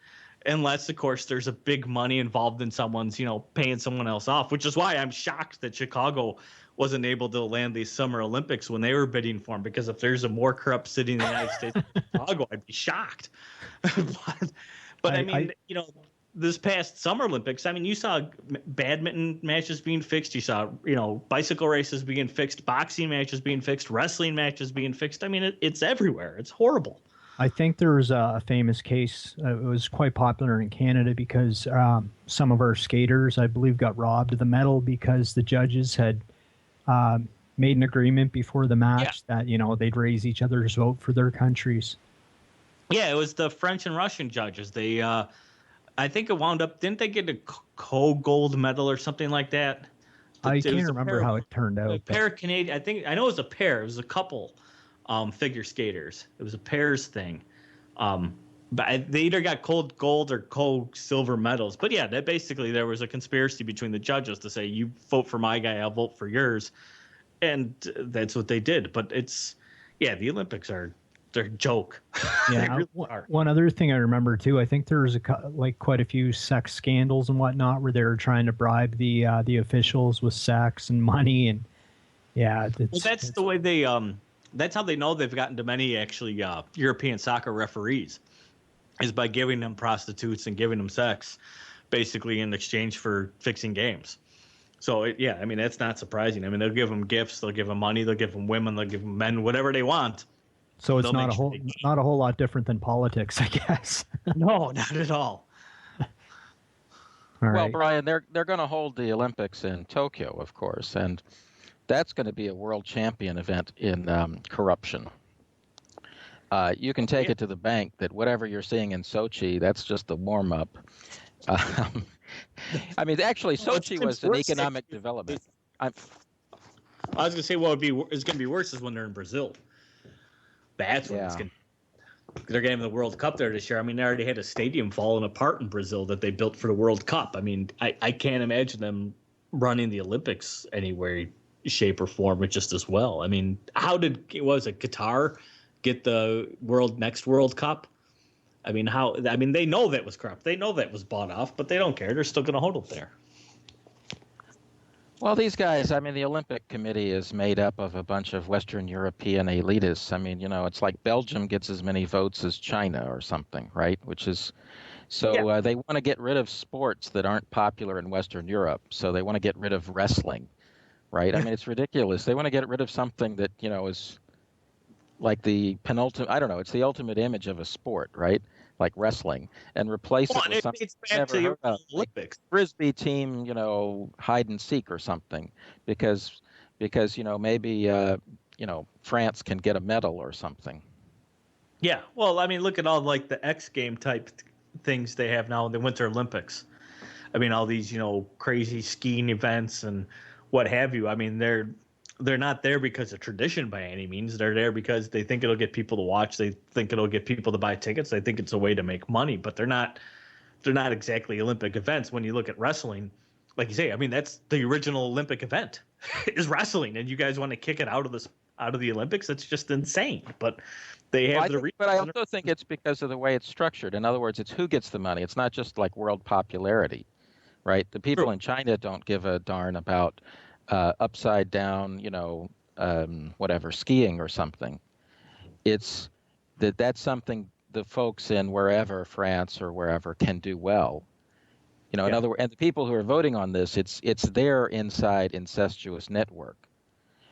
Unless, of course, there's a big money involved in someone's, paying someone else off, which is why I'm shocked that Chicago wasn't able to land these Summer Olympics when they were bidding for them. Because if there's a more corrupt city in the United States than Chicago, I'd be shocked. but I mean, this past Summer Olympics, I mean, you saw badminton matches being fixed. You saw, bicycle races being fixed, boxing matches being fixed, wrestling matches being fixed. I mean, it's everywhere. It's horrible. I think there's a famous case. It was quite popular in Canada because some of our skaters, I believe, got robbed of the medal because the judges had made an agreement before the match that, they'd raise each other's vote for their countries. Yeah, it was the French and Russian judges. They, I think it wound up, didn't they get a co-gold medal or something like that? I can't remember how it turned out. A pair of Canadian, I know it was a pair. It was a couple. Figure skaters. It was a pairs thing. But they either got gold or silver medals. But yeah, that basically there was a conspiracy between the judges to say, you vote for my guy, I'll vote for yours. And that's what they did. But the Olympics they're a joke. Yeah. They really are. One other thing I remember too, I think there was quite a few sex scandals and whatnot where they were trying to bribe the officials with sex and money. And yeah, that's the way they, that's how they know they've gotten to many actually European soccer referees, is by giving them prostitutes and giving them sex, basically in exchange for fixing games. So I mean, that's not surprising. I mean, they'll give them gifts, they'll give them money, they'll give them women, they'll give them men, whatever they want. So it's not a whole lot different than politics, I guess. No, not at all. Well, Brian, they're going to hold the Olympics in Tokyo, of course, and that's going to be a world champion event in corruption. You can take it to the bank that whatever you're seeing in Sochi, that's just the warm-up. I mean, actually, Sochi was an economic development. I was going to say, it's going to be worse is when they're in Brazil. That's when it's going to. They're getting the World Cup there this year. I mean, they already had a stadium falling apart in Brazil that they built for the World Cup. I mean, I can't imagine them running the Olympics anywhere, shape or form, but just as well. I mean, Qatar get the next World Cup? I mean, they know that was corrupt. They know that was bought off, but they don't care. They're still going to hold it there. Well, these guys, I mean, the Olympic Committee is made up of a bunch of Western European elitists. I mean, it's like Belgium gets as many votes as China or something, right? Which is, so they want to get rid of sports that aren't popular in Western Europe. So they want to get rid of wrestling, right? I mean, it's ridiculous. They want to get rid of something that, is like the penultimate, I don't know, it's the ultimate image of a sport, right? Like wrestling, and replace it with something never heard of, like Frisbee team, hide and seek or something, because maybe France can get a medal or something. Yeah, well, I mean, look at all like the X game type things they have now in the Winter Olympics. I mean, all these crazy skiing events and what have you. I mean, they're not there because of tradition by any means. They're there because they think it'll get people to watch. They think it'll get people to buy tickets. They think it's a way to make money, but they're not exactly Olympic events. When you look at wrestling, like you say, I mean, that's the original Olympic event is wrestling, and you guys want to kick it out of the Olympics? That's just insane. But they have But I also think it's because of the way it's structured. In other words, it's who gets the money. It's not just like world popularity, right? The people in China don't give a darn about upside down, whatever, skiing or something. It's that's something the folks in wherever, France or wherever, can do well. In other words, and the people who are voting on this, it's their inside incestuous network.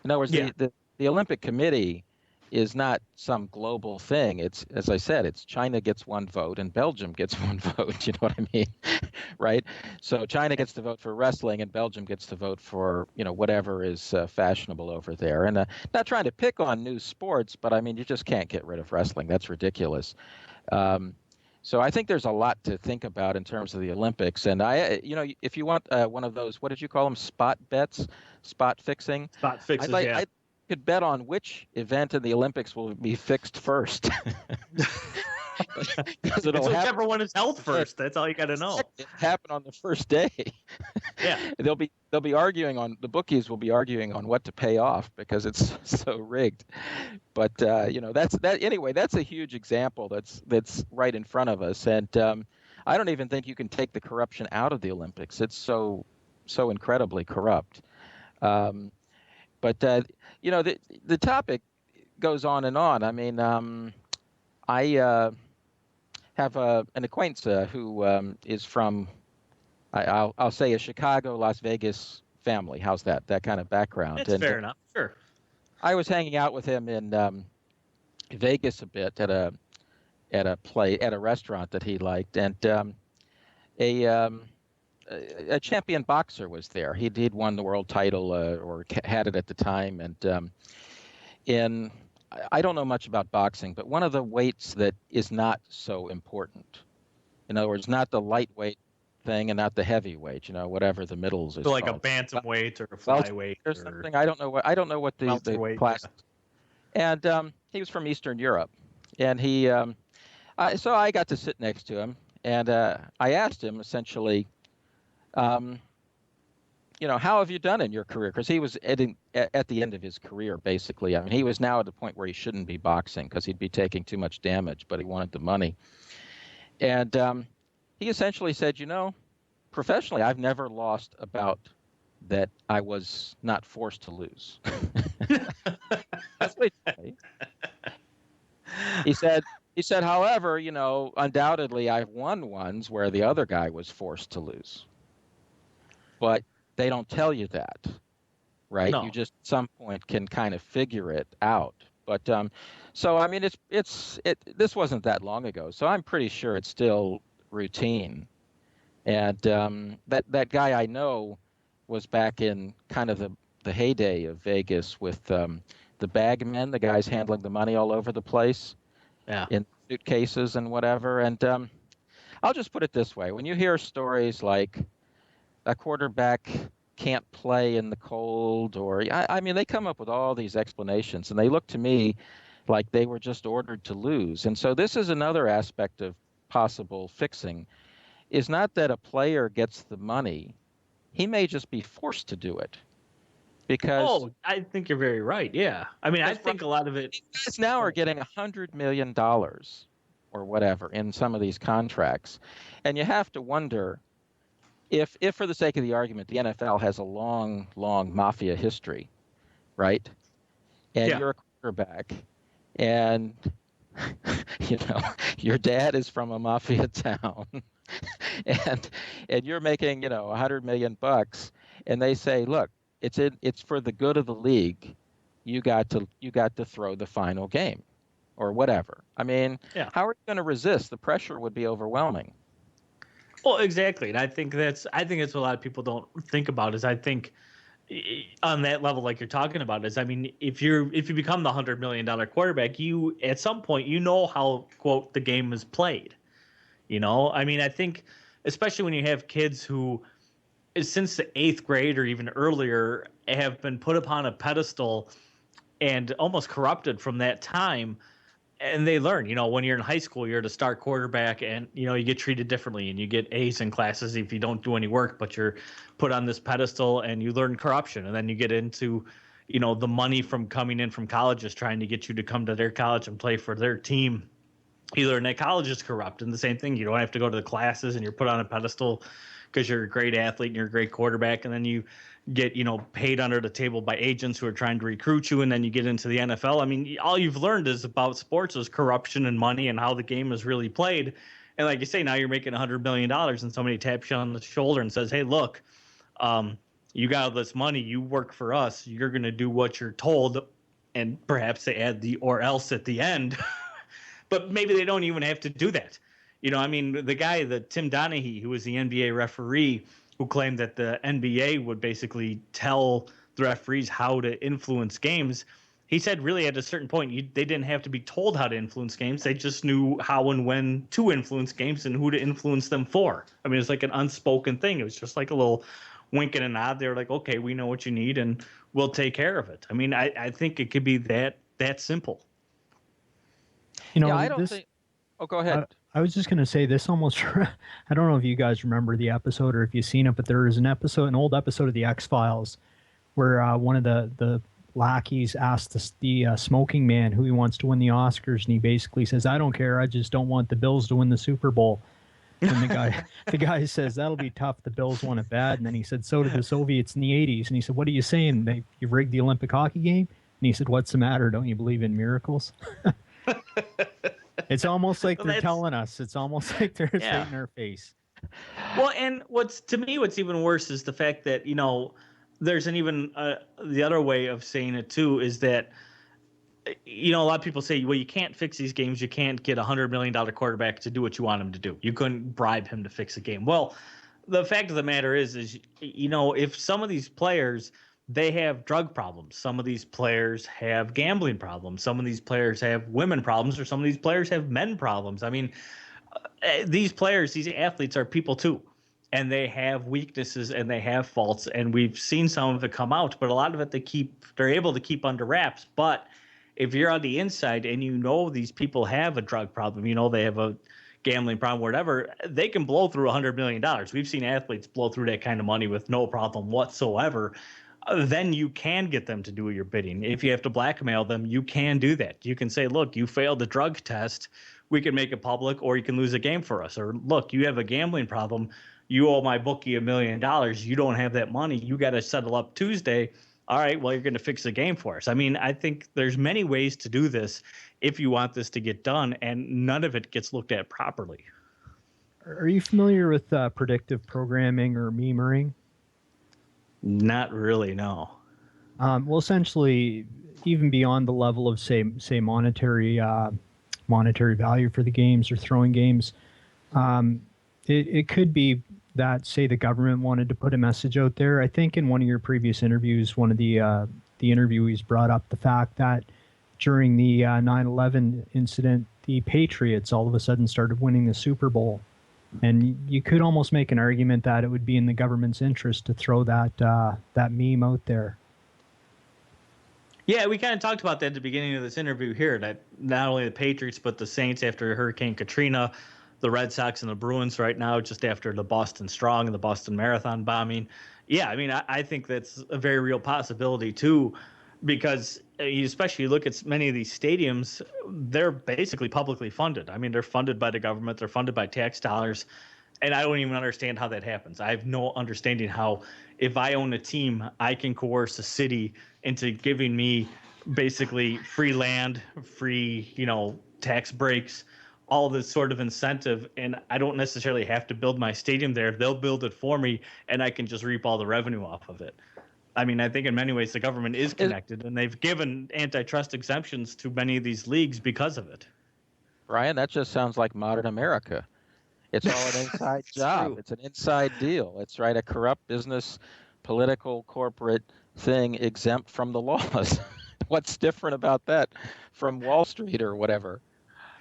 In other words, the Olympic Committee is not some global thing. It's, as I said, it's China gets one vote and Belgium gets one vote. You know what I mean? Right? So China gets to vote for wrestling and Belgium gets to vote for, whatever is fashionable over there. And not trying to pick on new sports, but I mean, you just can't get rid of wrestling. That's ridiculous. So I think there's a lot to think about in terms of the Olympics. And if you want one of those, what did you call them? Spot bets, spot fixing. Spot fixes, could bet on which event in the Olympics will be fixed first. Because it's whichever one is held first. That's all you got to know. It happened on the first day. Yeah, they'll be arguing on, the bookies will be arguing on what to pay off because it's so rigged. But that's a huge example that's right in front of us. And I don't even think you can take the corruption out of the Olympics. It's so incredibly corrupt. But the topic goes on and on. I mean, I have an acquaintance who is from, I'll say, a Chicago, Las Vegas family. How's that? That kind of background. That's fair enough. Sure. I was hanging out with him in Vegas a bit at a restaurant that he liked, and a champion boxer was there. He'd won the world title or had it at the time, and I don't know much about boxing, but one of the weights that is not so important, in other words, not the lightweight thing and not the heavyweight, whatever the middles is. So like called. A bantamweight or a flyweight. There's something I don't know what the class. Yeah. And he was from Eastern Europe, and so I got to sit next to him, and I asked him essentially, how have you done in your career? Because he was at the end of his career, basically. I mean, he was now at the point where he shouldn't be boxing because he'd be taking too much damage, but he wanted the money. And he essentially said, professionally, I've never lost a bout that I was not forced to lose. That's what he said. He said, however, undoubtedly I've won ones where the other guy was forced to lose. But they don't tell you that, right? No. You just at some point can kind of figure it out. But so I mean, this wasn't that long ago, so I'm pretty sure it's still routine. And that guy I know was back in kind of the heyday of Vegas with the bag men, the guys handling the money all over the place, in suitcases and whatever. And I'll just put it this way: when you hear stories like a quarterback can't play in the cold, or I mean, they come up with all these explanations, and they look to me like they were just ordered to lose. And so this is another aspect of possible fixing, is not that a player gets the money. He may just be forced to do it. Because I think you're very right. Yeah. I mean, I think a lot of it. Guys now are getting $100 million or whatever in some of these contracts. And you have to wonder if for the sake of the argument, the NFL has a long, long mafia history, right? And you're a quarterback, and your dad is from a mafia town, and you're making $100 million, and they say, look, it's for the good of the league. You got to throw the final game, or whatever. I mean, how are you going to resist? The pressure would be overwhelming. Well, exactly, and I think that's what a lot of people don't think about. Is I think on that level, like you're talking about, is I mean, if you become the $100 million quarterback, you at some point how quote the game is played. I mean, I think especially when you have kids who, since the 8th grade or even earlier, have been put upon a pedestal and almost corrupted from that time. And they learn, when you're in high school, you're the star quarterback, and, you get treated differently, and you get A's in classes if you don't do any work, but you're put on this pedestal, and you learn corruption. And then you get into, the money from coming in from colleges trying to get you to come to their college and play for their team. You learn that college is corrupt, and the same thing. You don't have to go to the classes, and you're put on a pedestal because you're a great athlete and you're a great quarterback, and then you get paid under the table by agents who are trying to recruit you, and then you get into the NFL. I mean, all you've learned is about sports is corruption and money and how the game is really played. And like you say, now you're making $100 million, and somebody taps you on the shoulder and says, hey, look, you got all this money, you work for us, you're going to do what you're told, and perhaps they add the or else at the end. But maybe they don't even have to do that. I mean, the Tim Donaghy, who was the NBA referee, who claimed that the NBA would basically tell the referees how to influence games, he said really at a certain point, they didn't have to be told how to influence games. They just knew how and when to influence games and who to influence them for. I mean, it's like an unspoken thing. It was just like a little wink and a nod. They're like, okay, we know what you need and we'll take care of it. I mean, I think it could be that simple. You know, Yeah, I don't think. Oh, go ahead. I was just going to say this almost. I don't know if you guys remember the episode or if you've seen it, but there is an old episode of the X-Files where one of the lackeys asked the smoking man who he wants to win the Oscars, and he basically says, "I don't care. I just don't want the Bills to win the Super Bowl." And the guy says, "That'll be tough. The Bills won it bad." And then he said, "So did the Soviets in the '80s." And he said, "What are you saying? You rigged the Olympic hockey game?" And he said, "What's the matter? Don't you believe in miracles?" It's almost like they're telling us. It's almost like they're saying in our face. Well, and what's even worse is the fact that, there's an even the other way of saying it too is that, a lot of people say, well, you can't fix these games. You can't get $100 million quarterback to do what you want him to do. You couldn't bribe him to fix a game. Well, the fact of the matter is, if some of these players, they have drug problems. Some of these players have gambling problems. Some of these players have women problems, or some of these players have men problems. I mean, these athletes are people too, and they have weaknesses and they have faults, and we've seen some of it come out, but a lot of it they're able to keep under wraps. But if you're on the inside and these people have a drug problem, they have a gambling problem, whatever, they can blow through $100 million. We've seen athletes blow through that kind of money with no problem whatsoever. Then you can get them to do your bidding. If you have to blackmail them, you can do that. You can say, look, you failed the drug test. We can make it public, or you can lose a game for us. Or look, you have a gambling problem. You owe my bookie $1 million. You don't have that money. You got to settle up Tuesday. All right, well, you're going to fix the game for us. I mean, I think there's many ways to do this if you want this to get done, and none of it gets looked at properly. Are you familiar with predictive programming or memering? Not really, no. Well, essentially, even beyond the level of say monetary value for the games or throwing games, it could be that, say, the government wanted to put a message out there. I think in one of your previous interviews, one of the interviewees brought up the fact that during the 9/11 incident, the Patriots all of a sudden started winning the Super Bowl. And you could almost make an argument that it would be in the government's interest to throw that meme out there. Yeah, we kind of talked about that at the beginning of this interview here, that not only the Patriots, but the Saints after Hurricane Katrina, the Red Sox and the Bruins right now, just after the Boston Strong and the Boston Marathon bombing. Yeah, I mean, I think that's a very real possibility, too, because you especially look at many of these stadiums, they're basically publicly funded. I mean, they're funded by the government. They're funded by tax dollars. And I don't even understand how that happens. I have no understanding how, if I own a team, I can coerce a city into giving me basically free land, free, tax breaks, all this sort of incentive. And I don't necessarily have to build my stadium there. They'll build it for me, and I can just reap all the revenue off of it. I mean, I think in many ways the government is connected, and they've given antitrust exemptions to many of these leagues because of it. Ryan, that just sounds like modern America. It's all an inside job. True. It's an inside deal. It's right, a corrupt business, political, corporate thing exempt from the laws. What's different about that from Wall Street or whatever?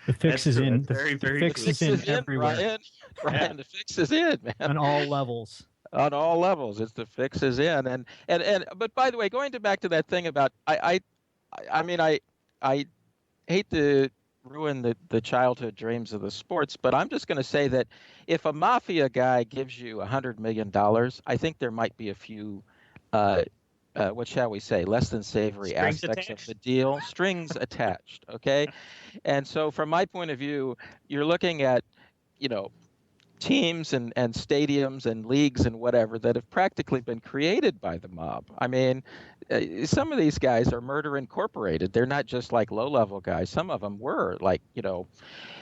The fix is in. The fix is in everywhere. Ryan, the fix is in, man. On all levels. On all levels, it's the fix is in, and but by the way, going back to that thing about I mean I hate to ruin the childhood dreams of the sports, but I'm just going to say that if a Mafia guy gives you $100 million, I think there might be a few what shall we say, less than savory Strings aspects attached. of the deal, strings attached. Okay, and so from my point of view, you're looking at teams and stadiums and leagues and whatever that have practically been created by the mob. I mean, some of these guys are murder incorporated. They're not just like low-level guys. Some of them were like,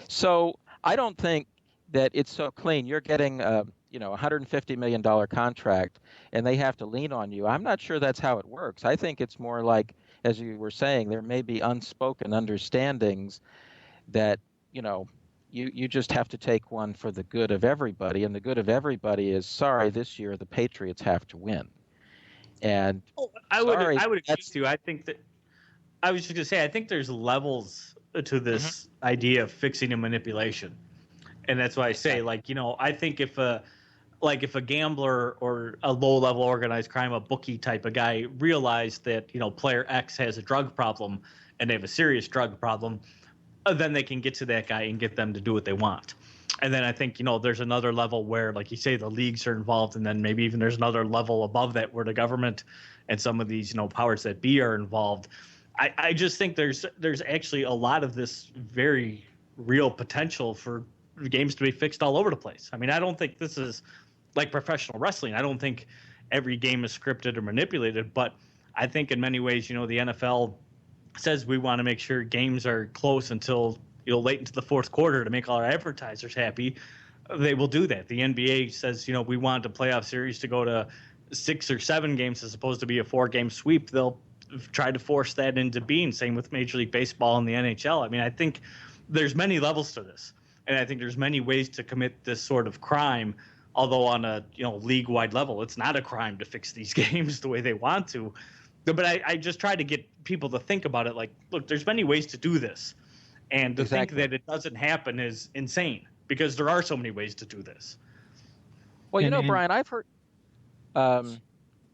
So I don't think that it's so clean. You're getting $150 million contract and they have to lean on you. I'm not sure that's how it works. I think it's more like, as you were saying, there may be unspoken understandings that, you just have to take one for the good of everybody, and the good of everybody is, sorry, this year the Patriots have to win. And I would agree with you. I think that I was just going to say, I think there's levels to this idea of fixing and manipulation, and that's why I say, I think if like if a gambler or a low-level organized crime, a bookie type of guy, realized that player X has a drug problem and they have a serious drug problem, then they can get to that guy and get them to do what they want. And then I think there's another level where, like you say, the leagues are involved, and then maybe even there's another level above that where the government and some of these powers that be are involved. I just think there's actually a lot of this very real potential for games to be fixed all over the place. I mean, I don't think this is like professional wrestling. I don't think every game is scripted or manipulated, but I think in many ways, the NFL says we want to make sure games are close until late into the fourth quarter to make all our advertisers happy. They will do that. The NBA says we want a playoff series to go to 6 or 7 games as opposed to be a 4-game sweep. They'll try to force that into being. Same with Major League Baseball and the NHL. I mean, I think there's many levels to this, and I think there's many ways to commit this sort of crime. Although on a league-wide level, it's not a crime to fix these games the way they want to. But I just try to get people to think about it like, look, there's many ways to do this. And to think that it doesn't happen is insane because there are so many ways to do this. Well, Brian, I've heard well,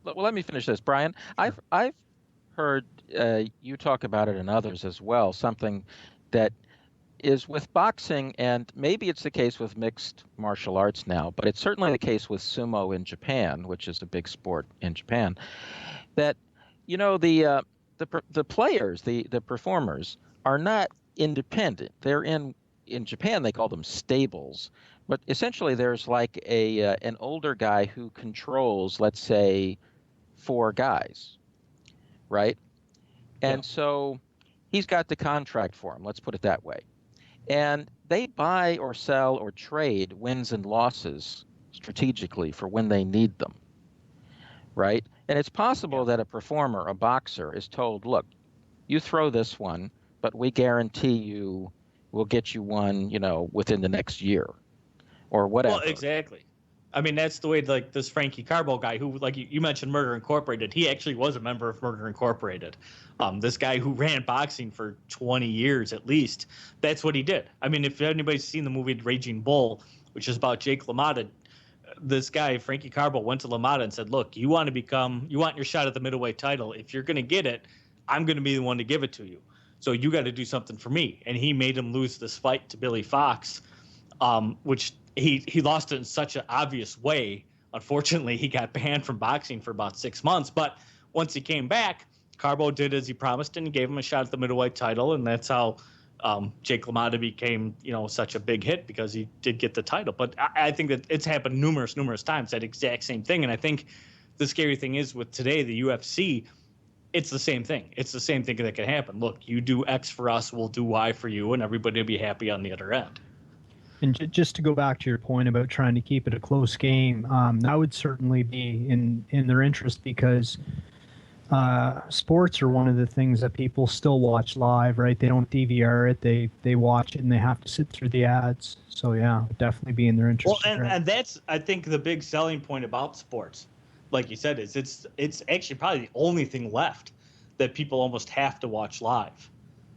let me finish this. Brian, I've heard you talk about it and others as well, something that is with boxing, and maybe it's the case with mixed martial arts now, but it's certainly the case with sumo in Japan, which is a big sport in Japan, that the players, the performers are not independent. They're in Japan they call them stables, but essentially there's like an older guy who controls, let's say, 4 guys, right? And so he's got the contract for him, let's put it that way. And they buy or sell or trade wins and losses strategically for when they need them, right? And it's possible that a performer, a boxer, is told, look, you throw this one, but we guarantee you we'll get you one, within the next year or whatever. Well, exactly. I mean, that's the way, like, this Frankie Carbo guy who, like you mentioned Murder Incorporated, he actually was a member of Murder Incorporated. This guy who ran boxing for 20 years at least, that's what he did. I mean, if anybody's seen the movie Raging Bull, which is about Jake LaMotta, this guy, Frankie Carbo, went to LaMotta and said, look, you want your shot at the middleweight title. If you're going to get it, I'm going to be the one to give it to you. So you got to do something for me. And he made him lose this fight to Billy Fox, which he lost it in such an obvious way. Unfortunately, he got banned from boxing for about 6 months. But once he came back, Carbo did as he promised and gave him a shot at the middleweight title. And that's how Jake LaMotta became, such a big hit, because he did get the title. But I think that it's happened numerous times, that exact same thing. And I think the scary thing is with today, the UFC, it's the same thing. It's the same thing that can happen. Look, you do X for us, we'll do Y for you, and everybody will be happy on the other end. And just to go back to your point about trying to keep it a close game, that would certainly be in their interest, because sports are one of the things that people still watch live, right? They don't DVR it. They watch it, and they have to sit through the ads. So, yeah, definitely be in their interest. Well, and that's, I think, the big selling point about sports, like you said, is it's actually probably the only thing left that people almost have to watch live.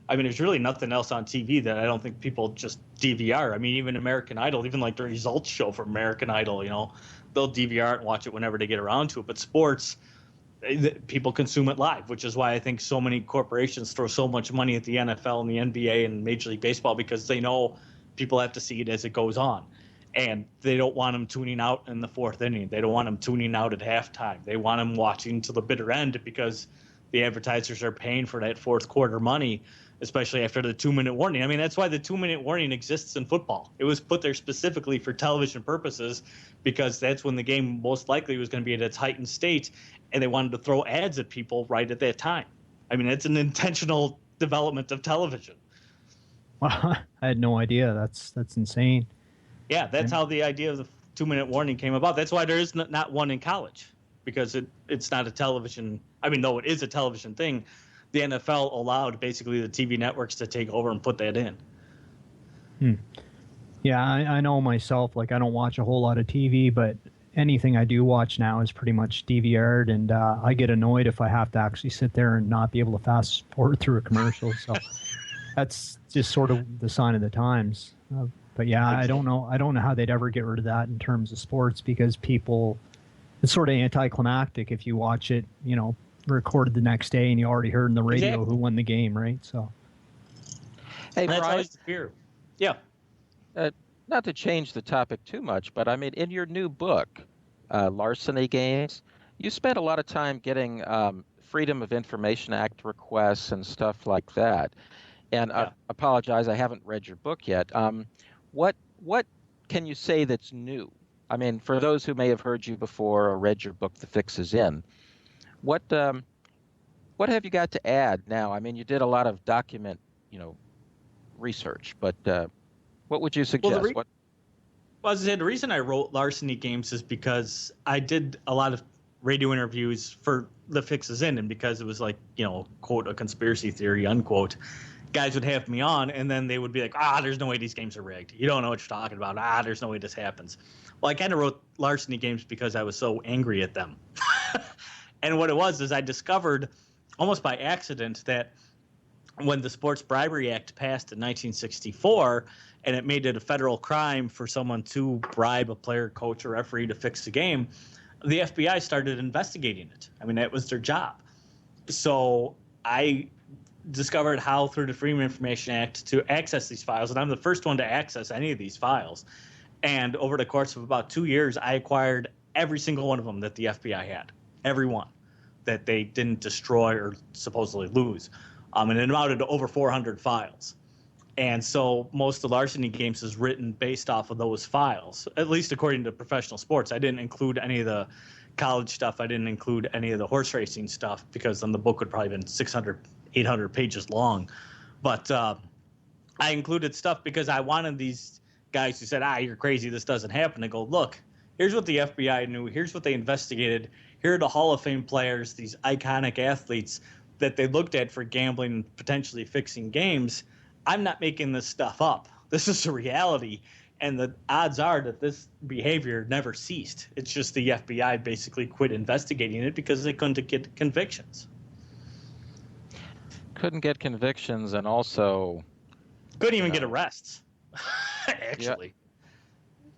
I mean, there's really nothing else on TV that I don't think people just DVR. I mean, even American Idol, even like the results show for American Idol, they'll DVR it and watch it whenever they get around to it. But sports, people consume it live, which is why I think so many corporations throw so much money at the NFL and the NBA and Major League Baseball, because they know people have to see it as it goes on. And they don't want them tuning out in the 4th inning. They don't want them tuning out at halftime. They want them watching to the bitter end, because the advertisers are paying for that fourth quarter money, especially after the 2-minute warning. I mean, that's why the 2-minute warning exists in football. It was put there specifically for television purposes, because that's when the game most likely was going to be at its heightened state, and they wanted to throw ads at people right at that time. I mean, it's an intentional development of television. Wow, I had no idea. That's insane. Yeah, that's how the idea of the 2-minute warning came about. That's why there is not one in college, because it's not a television. I mean, though it is a television thing, the NFL allowed basically the TV networks to take over and put that in. Yeah, I know myself. Like, I don't watch a whole lot of TV, but anything I do watch now is pretty much DVR'd, and I get annoyed if I have to actually sit there and not be able to fast forward through a commercial. So that's just sort of the sign of the times. But yeah, Exactly. I don't know how they'd ever get rid of that in terms of sports, because people, it's sort of anticlimactic if you watch it, recorded the next day and you already heard in the radio Exactly. who won the game, right? So Hey, And that's Brian, always the fear. Yeah. uh, not to change the topic too much, but I mean, in your new book, Larceny Games, you spent a lot of time getting Freedom of Information Act requests and stuff like that. And I Yeah. apologize, I haven't read your book yet. What can you say that's new? I mean, for those who may have heard you before or read your book, The Fix Is In, what what have you got to add now? I mean, you did a lot of document, research, but what would you Well, suggest? What? well, as I said, the reason I wrote Larceny Games is because I did a lot of radio interviews for The Fix Is In, and because it was like, quote, a conspiracy theory, unquote, guys would have me on, and then they would be like, there's no way these games are rigged. You don't know what you're talking about. There's no way this happens. Well, I kind of wrote Larceny Games because I was so angry at them. And what it was is I discovered almost by accident that when the Sports Bribery Act passed in 1964, and it made it a federal crime for someone to bribe a player, coach, or referee to fix the game, the FBI started investigating it. I mean, that was their job. So I discovered how, through the Freedom of Information Act, to access these files, and I'm the first one to access any of these files. And over the course of about 2 years, I acquired every single one of them that the FBI had, every one that they didn't destroy or supposedly lose. And it amounted to over 400 files. And so most of the Larceny Games is written based off of those files, at least according to professional sports. I didn't include any of the college stuff. I didn't include any of the horse racing stuff, because then the book would probably have been 600, 800 pages long. But I included stuff because I wanted these guys who said, you're crazy, this doesn't happen, to go, look, here's what the FBI knew, here's what they investigated, here are the Hall of Fame players, these iconic athletes that they looked at for gambling and potentially fixing games. I'm not making this stuff up. This is a reality. And the odds are that this behavior never ceased. It's just the FBI basically quit investigating it because they couldn't get convictions. Couldn't get convictions, and also couldn't even get arrests, actually. Yeah.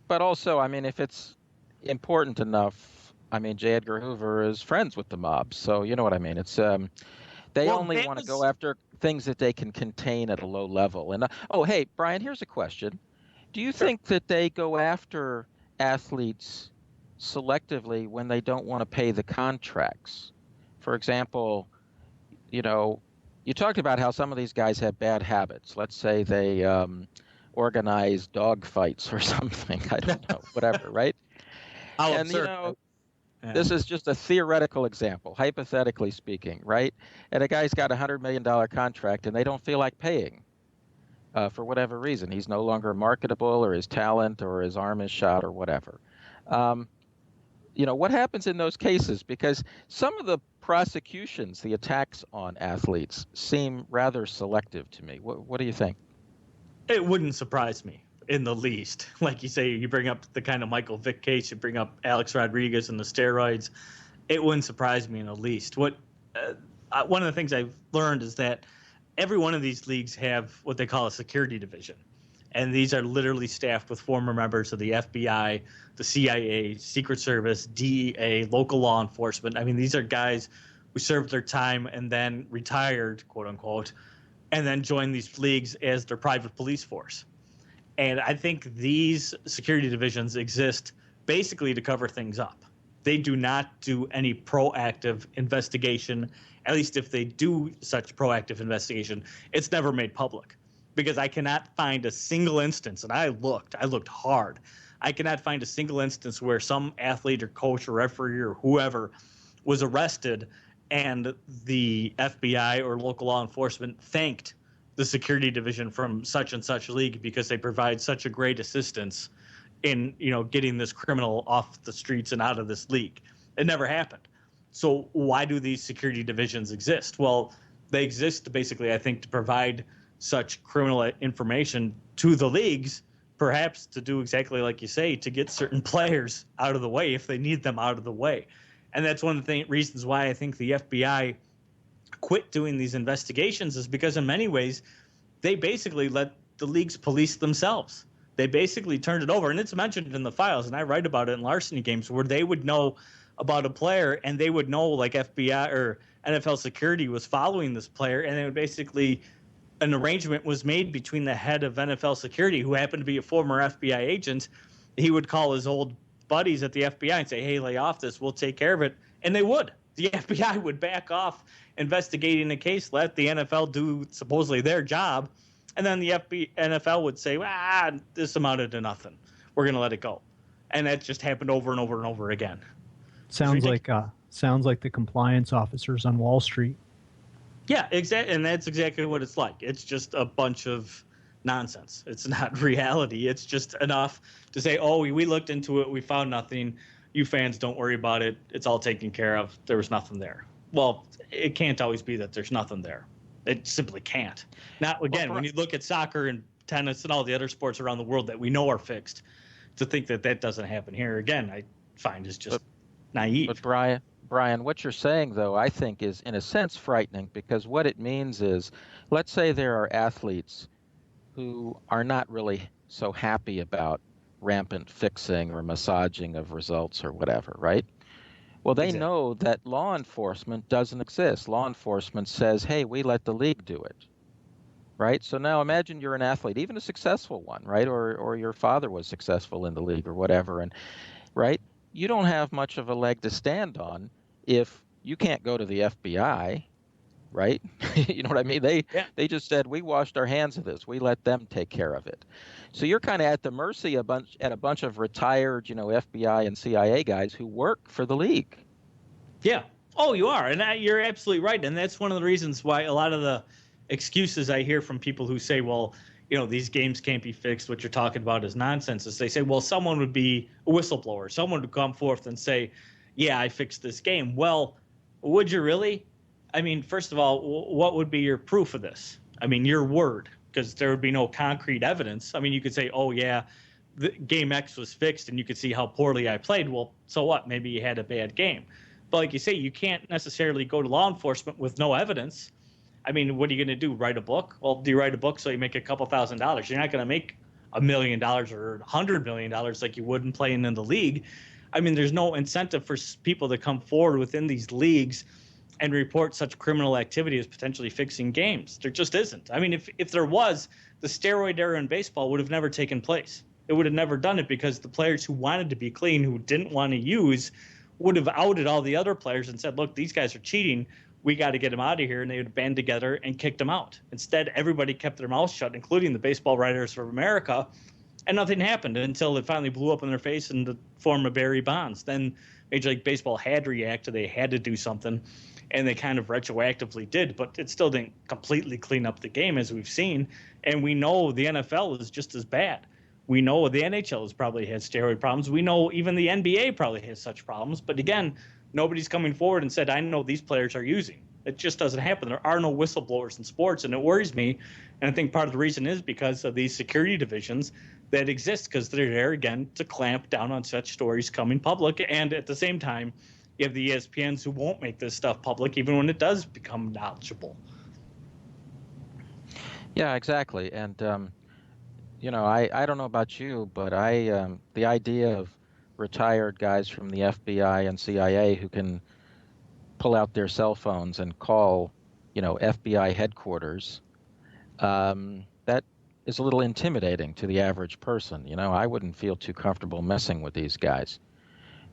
But also, I mean, if it's important enough, I mean, J. Edgar Hoover is friends with the mob, so you know what I mean. It's they only want to go after things that they can contain at a low level. And hey, Brian, here's a question: do you think that they go after athletes selectively when they don't want to pay the contracts? For example, you talked about how some of these guys have bad habits. Let's say they organize dog fights or something. I don't know, whatever, right? And this is just a theoretical example, hypothetically speaking, right? And a guy's got $100 million contract and they don't feel like paying for whatever reason. He's no longer marketable, or his talent or his arm is shot or whatever. What happens in those cases? Because some of the prosecutions, the attacks on athletes, seem rather selective to me. What do you think? It wouldn't surprise me in the least. Like you say, you bring up the kind of Michael Vick case, you bring up Alex Rodriguez and the steroids. It wouldn't surprise me in the least. One of the things I've learned is that every one of these leagues have what they call a security division. And these are literally staffed with former members of the FBI, the CIA, Secret Service, DEA, local law enforcement. I mean, these are guys who served their time and then retired, quote unquote, and then joined these leagues as their private police force. And I think these security divisions exist basically to cover things up. They do not do any proactive investigation. At least if they do such proactive investigation, it's never made public. Because I cannot find a single instance, and I looked hard. I cannot find a single instance where some athlete or coach or referee or whoever was arrested and the FBI or local law enforcement thanked the security division from such and such league because they provide such a great assistance in, getting this criminal off the streets and out of this league. It never happened. So why do these security divisions exist? Well, they exist basically, I think, to provide such criminal information to the leagues, perhaps to do exactly like you say, to get certain players out of the way if they need them out of the way. And that's one of the reasons why I think the FBI quit doing these investigations, is because in many ways they basically let the leagues police themselves. they basically turned it over, and it's mentioned in the files, and I write about it in larceny games, where they would know about a player, and they would know like FBI or NFL security was following this player, and it would basically an arrangement was made between the head of NFL security, who happened to be a former FBI agent. He would call his old buddies at the FBI and say, "Hey, lay off this. We'll take care of it." And they would. The FBI would back off investigating the case, let the NFL do supposedly their job, and then the NFL would say, this amounted to nothing. We're going to let it go. And that just happened over and over and over again. Sounds like the compliance officers on Wall Street. Yeah, exactly, and that's exactly what it's like. It's just a bunch of nonsense. It's not reality. It's just enough to say, "Oh, we looked into it. We found nothing. You fans don't worry about it. It's all taken care of. There was nothing there." Well, it can't always be that there's nothing there. It simply can't. Now, again, when you look at soccer and tennis and all the other sports around the world that we know are fixed, to think that that doesn't happen here, again, I find is just naive. But Brian, what you're saying, though, I think is in a sense frightening, because what it means is, let's say there are athletes who are not really so happy about rampant fixing or massaging of results or whatever, right? Well, they know that law enforcement doesn't exist. Law enforcement says, hey, we let the league do it, right? So now imagine you're an athlete, even a successful one, right? Or your father was successful in the league or whatever, and right? You don't have much of a leg to stand on if you can't go to the FBI, right? You know what I mean? They just said, we washed our hands of this. We let them take care of it. So you're kind of at the mercy of a bunch of retired, FBI and CIA guys who work for the league. Yeah. Oh, you are. And you're absolutely right. And that's one of the reasons why a lot of the excuses I hear from people who say, well, these games can't be fixed. What you're talking about is nonsense. Is they say, well, someone would be a whistleblower. Someone would come forth and say, yeah, I fixed this game. Well, would you really? I mean, first of all, what would be your proof of this? I mean, your word, because there would be no concrete evidence. I mean, you could say, oh, yeah, the game X was fixed, and you could see how poorly I played. Well, so what? Maybe you had a bad game. But like you say, you can't necessarily go to law enforcement with no evidence. I mean, what are you going to do? Write a book? Well, do you write a book so you make a couple $1,000s? You're not going to make $1 million or $100 million like you would in playing in the league. I mean, there's no incentive for people to come forward within these leagues and report such criminal activity as potentially fixing games. There just isn't. I mean, if there was, the steroid era in baseball would have never taken place. It would have never done it because the players who wanted to be clean, who didn't want to use, would have outed all the other players and said, look, these guys are cheating. We got to get them out of here. And they would band together and kicked them out. Instead, everybody kept their mouths shut, including the Baseball Writers of America. And nothing happened until it finally blew up in their face in the form of Barry Bonds. Then Major League Baseball had to react. They had to do something. And they kind of retroactively did, but it still didn't completely clean up the game, as we've seen. And we know the NFL is just as bad. We know the NHL has probably had steroid problems. We know even the NBA probably has such problems. But again, nobody's coming forward and said, I know these players are using. It just doesn't happen. There are no whistleblowers in sports, and it worries me. And I think part of the reason is because of these security divisions that exist, because they're there, again, to clamp down on such stories coming public. And at the same time, you have the ESPNs who won't make this stuff public, even when it does become knowledgeable. Yeah, exactly. And, I don't know about you, but the idea of retired guys from the FBI and CIA who can pull out their cell phones and call, FBI headquarters, that is a little intimidating to the average person. I wouldn't feel too comfortable messing with these guys.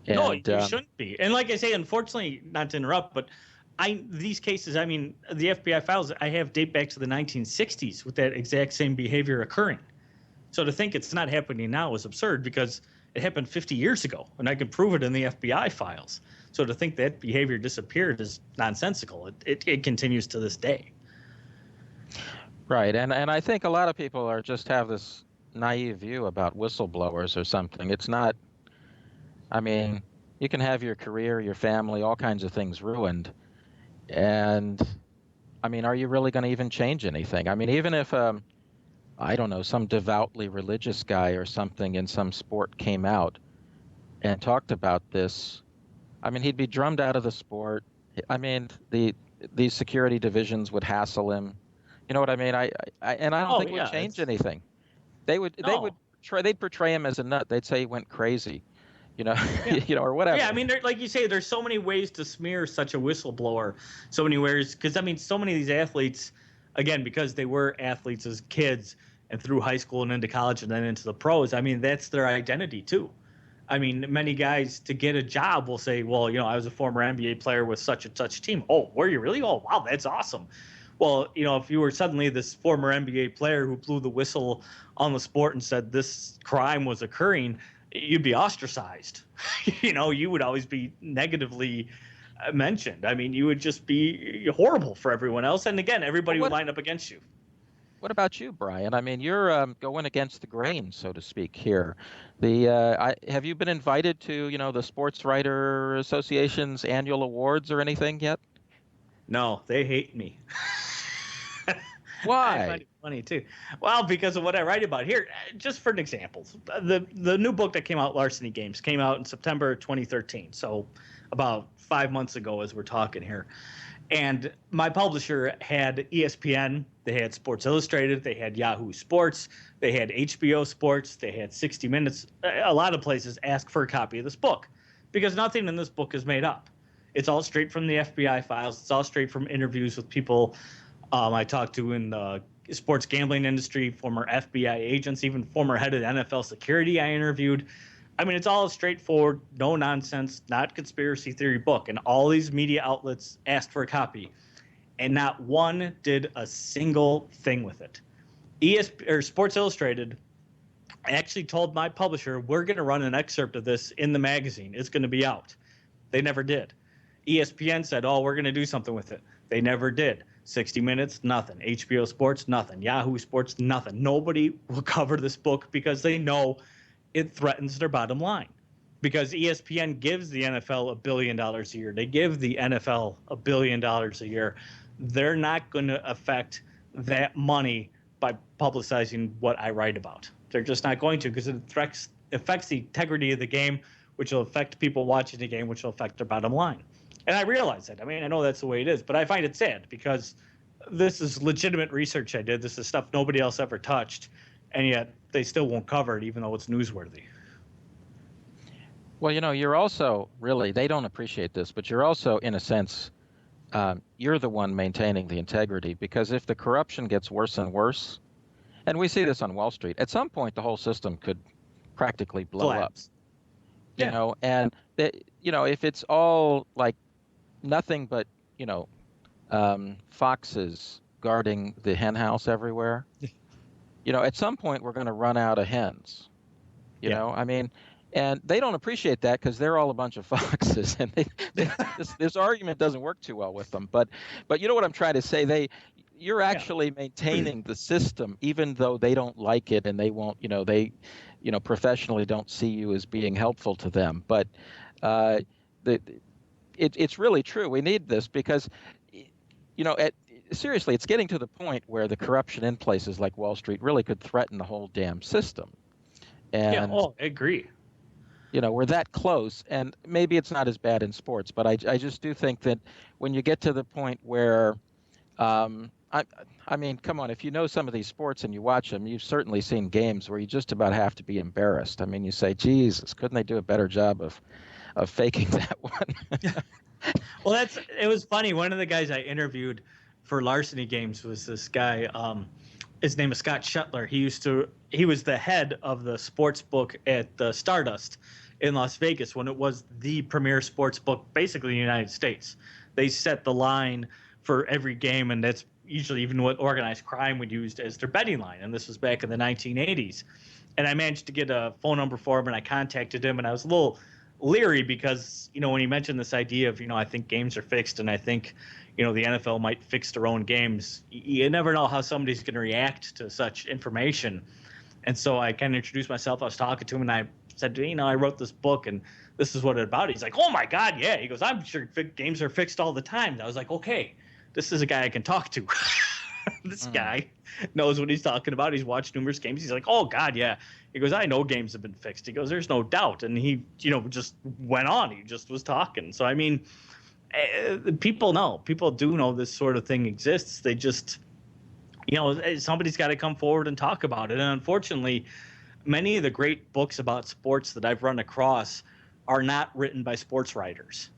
And, no, you shouldn't be. And like I say, unfortunately, not to interrupt, but these cases, I mean, the FBI files I have date back to the 1960s with that exact same behavior occurring. So to think it's not happening now is absurd because it happened 50 years ago, and I can prove it in the FBI files. So to think that behavior disappeared is nonsensical. It continues to this day. Right, and I think a lot of people just have this naive view about whistleblowers or something. It's not. I mean, you can have your career, your family, all kinds of things ruined. And, I mean, are you really going to even change anything? I mean, even if, I don't know, some devoutly religious guy or something in some sport came out and talked about this, I mean, he'd be drummed out of the sport. I mean, these security divisions would hassle him. You know what I mean? I don't think it would change anything. They would they'd portray him as a nut. They'd say he went crazy, Yeah. or whatever. Yeah, I mean, like you say, there's so many ways to smear such a whistleblower. So many ways, because I mean, so many of these athletes, again, because they were athletes as kids and through high school and into college and then into the pros. I mean, that's their identity too. I mean, many guys to get a job will say, well, I was a former NBA player with such and such team. Oh, were you really? Oh, wow, that's awesome. Well, if you were suddenly this former NBA player who blew the whistle on the sport and said this crime was occurring, you'd be ostracized. You would always be negatively mentioned. I mean, you would just be horrible for everyone else. And again, everybody would line up against you. What about you, Brian? I mean, you're going against the grain, so to speak, here. Have you been invited to, the Sports Writer Association's annual awards or anything yet? No, they hate me. Why? I find it funny too. Well, because of what I write about here. Just for an example, the new book that came out, Larceny Games, came out in September 2013. So about 5 months ago, as we're talking here. And my publisher had ESPN, they had Sports Illustrated, they had Yahoo Sports, they had HBO Sports, they had 60 Minutes. A lot of places ask for a copy of this book because nothing in this book is made up. It's all straight from the FBI files. It's all straight from interviews with people I talked to in the sports gambling industry, former FBI agents, even former head of NFL security I interviewed. I mean, it's all a straightforward, no nonsense, not conspiracy theory book. And all these media outlets asked for a copy, and not one did a single thing with it. Sports Illustrated actually told my publisher, we're going to run an excerpt of this in the magazine. It's going to be out. They never did. ESPN said, oh, we're going to do something with it. They never did. 60 Minutes, nothing. HBO Sports, nothing. Yahoo Sports, nothing. Nobody will cover this book because they know it threatens their bottom line. Because ESPN gives the NFL $1 billion a year. They give the NFL $1 billion a year. They're not going to affect that money by publicizing what I write about. They're just not going to, because it affects the integrity of the game, which will affect people watching the game, which will affect their bottom line. And I realize that. I mean, I know that's the way it is, but I find it sad because this is legitimate research I did. This is stuff nobody else ever touched, and yet they still won't cover it, even though it's newsworthy. Well, you're also really, they don't appreciate this, but you're also, in a sense, you're the one maintaining the integrity, because if the corruption gets worse and worse, and we see this on Wall Street, at some point the whole system could practically blow up. Yeah. And if it's all like nothing but foxes guarding the hen house everywhere, at some point we're going to run out of hens. I mean, and they don't appreciate that because they're all a bunch of foxes, and this argument doesn't work too well with them. But you know what I'm trying to say? You're actually maintaining the system, even though they don't like it, and they won't. They professionally don't see you as being helpful to them. But it's really true. We need this because, seriously, it's getting to the point where the corruption in places like Wall Street really could threaten the whole damn system. And, I agree. We're that close, and maybe it's not as bad in sports, but I just do think that when you get to the point where, I mean, come on, if you know some of these sports and you watch them, you've certainly seen games where you just about have to be embarrassed. I mean, you say, Jesus, couldn't they do a better job of faking that one? Well, it was funny. One of the guys I interviewed for Larceny Games was this guy. His name is Scott Shuttler. He was the head of the sports book at the Stardust in Las Vegas when it was the premier sports book, basically in the United States. They set the line for every game, and that's usually even what organized crime would use as their betting line. And this was back in the 1980s. And I managed to get a phone number for him, and I contacted him, and I was a little leery because, when he mentioned this idea of, I think games are fixed, and I think, the NFL might fix their own games. You never know how somebody's going to react to such information. And so I kind of introduced myself. I was talking to him, and I said, I wrote this book, and this is what it's about. He's like, oh, my God, yeah. He goes, I'm sure games are fixed all the time. And I was like, okay, this is a guy I can talk to. This guy knows what he's talking about. He's watched numerous games. He's like, oh, God, yeah. He goes, I know games have been fixed. He goes, there's no doubt. And he, just went on. He just was talking. So, I mean, people know. People do know this sort of thing exists. They just, somebody's got to come forward and talk about it. And unfortunately, many of the great books about sports that I've run across are not written by sports writers.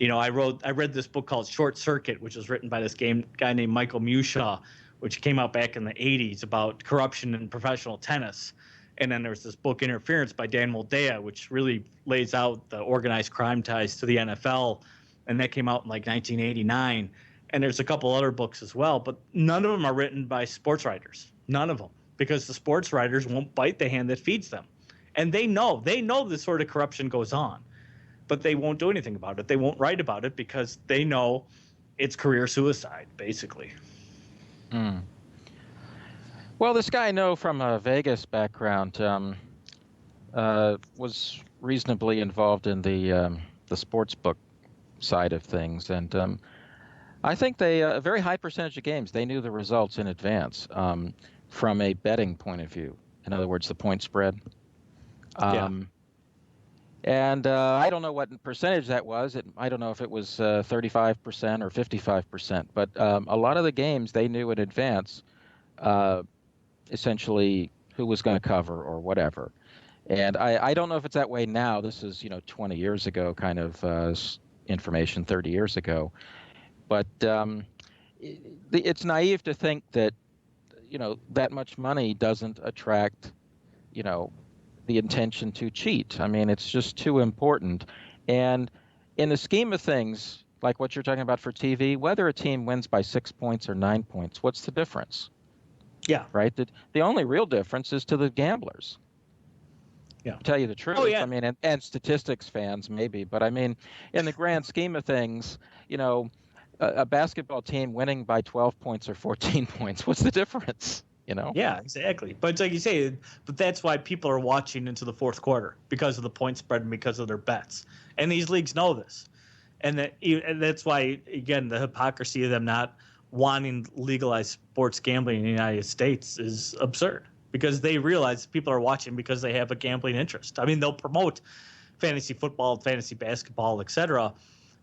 I read this book called Short Circuit, which was written by this guy named Michael Mushaw, which came out back in the 80s about corruption in professional tennis. And then there's this book Interference by Dan Moldea, which really lays out the organized crime ties to the NFL. And that came out in like 1989. And there's a couple other books as well, but none of them are written by sports writers. None of them, because the sports writers won't bite the hand that feeds them. And they know this sort of corruption goes on, but they won't do anything about it. They won't write about it because they know it's career suicide, basically. Mm. Well, this guy I know from a Vegas background was reasonably involved in the sports book side of things, and I think a very high percentage of games they knew the results in advance from a betting point of view. In other words, the point spread. And I don't know what percentage that was. I don't know if it was 35% or 55%, but a lot of the games they knew in advance, essentially who was going to cover or whatever. And I don't know if it's that way now. This is 20 years ago kind of information, 30 years ago. But it's naive to think that that much money doesn't attract the intention to cheat. I mean, it's just too important. And in the scheme of things, like what you're talking about for TV, whether a team wins by 6 points or 9 points, what's the difference? Yeah. Right? The only real difference is to the gamblers. Yeah. To tell you the truth. Oh, yeah. I mean, and statistics fans maybe, but I mean, in the grand scheme of things, a basketball team winning by 12 points or 14 points, what's the difference? Yeah, exactly. But it's like you say, but that's why people are watching into the fourth quarter, because of the point spread and because of their bets. And these leagues know this. And that's why, again, the hypocrisy of them not wanting legalized sports gambling in the United States is absurd, because they realize people are watching because they have a gambling interest. I mean, they'll promote fantasy football, fantasy basketball, etc.,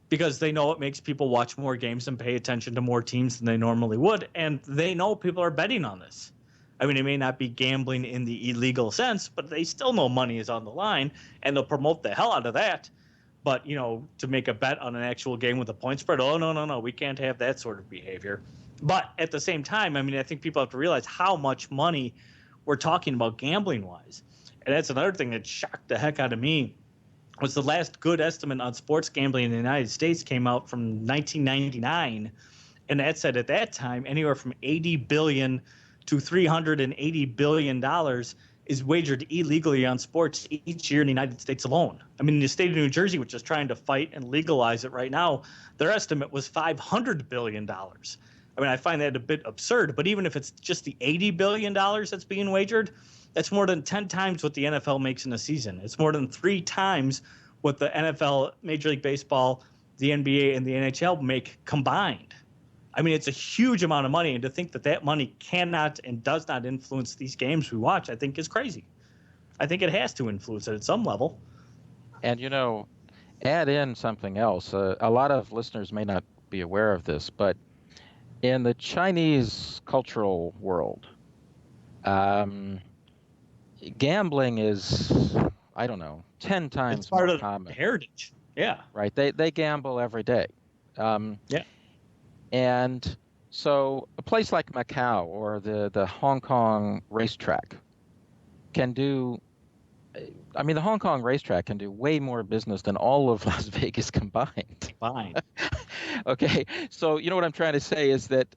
because they know it makes people watch more games and pay attention to more teams than they normally would. And they know people are betting on this. I mean, it may not be gambling in the illegal sense, but they still know money is on the line, and they'll promote the hell out of that. But, to make a bet on an actual game with a point spread, oh, no, we can't have that sort of behavior. But at the same time, I mean, I think people have to realize how much money we're talking about gambling-wise. And that's another thing that shocked the heck out of me. Was the last good estimate on sports gambling in the United States came out from 1999, and that said at that time anywhere from $80 billion to $380 billion is wagered illegally on sports each year in the United States alone. I mean, the state of New Jersey, which is trying to fight and legalize it right now, their estimate was $500 billion. I mean, I find that a bit absurd, but even if it's just the $80 billion that's being wagered, that's more than 10 times what the NFL makes in a season. It's more than 3 times what the NFL, Major League Baseball, the NBA, and the NHL make combined. I mean, it's a huge amount of money, and to think that money cannot and does not influence these games we watch, I think is crazy. I think it has to influence it at some level. And, add in something else. A lot of listeners may not be aware of this, but in the Chinese cultural world, gambling is, I don't know, 10 times it's part more of common. Heritage. Yeah. Right. They gamble every day. Yeah. And so a place like Macau or the Hong Kong racetrack can do, I mean, the Hong Kong racetrack can do way more business than all of Las Vegas combined. Fine. Okay. So, what I'm trying to say is that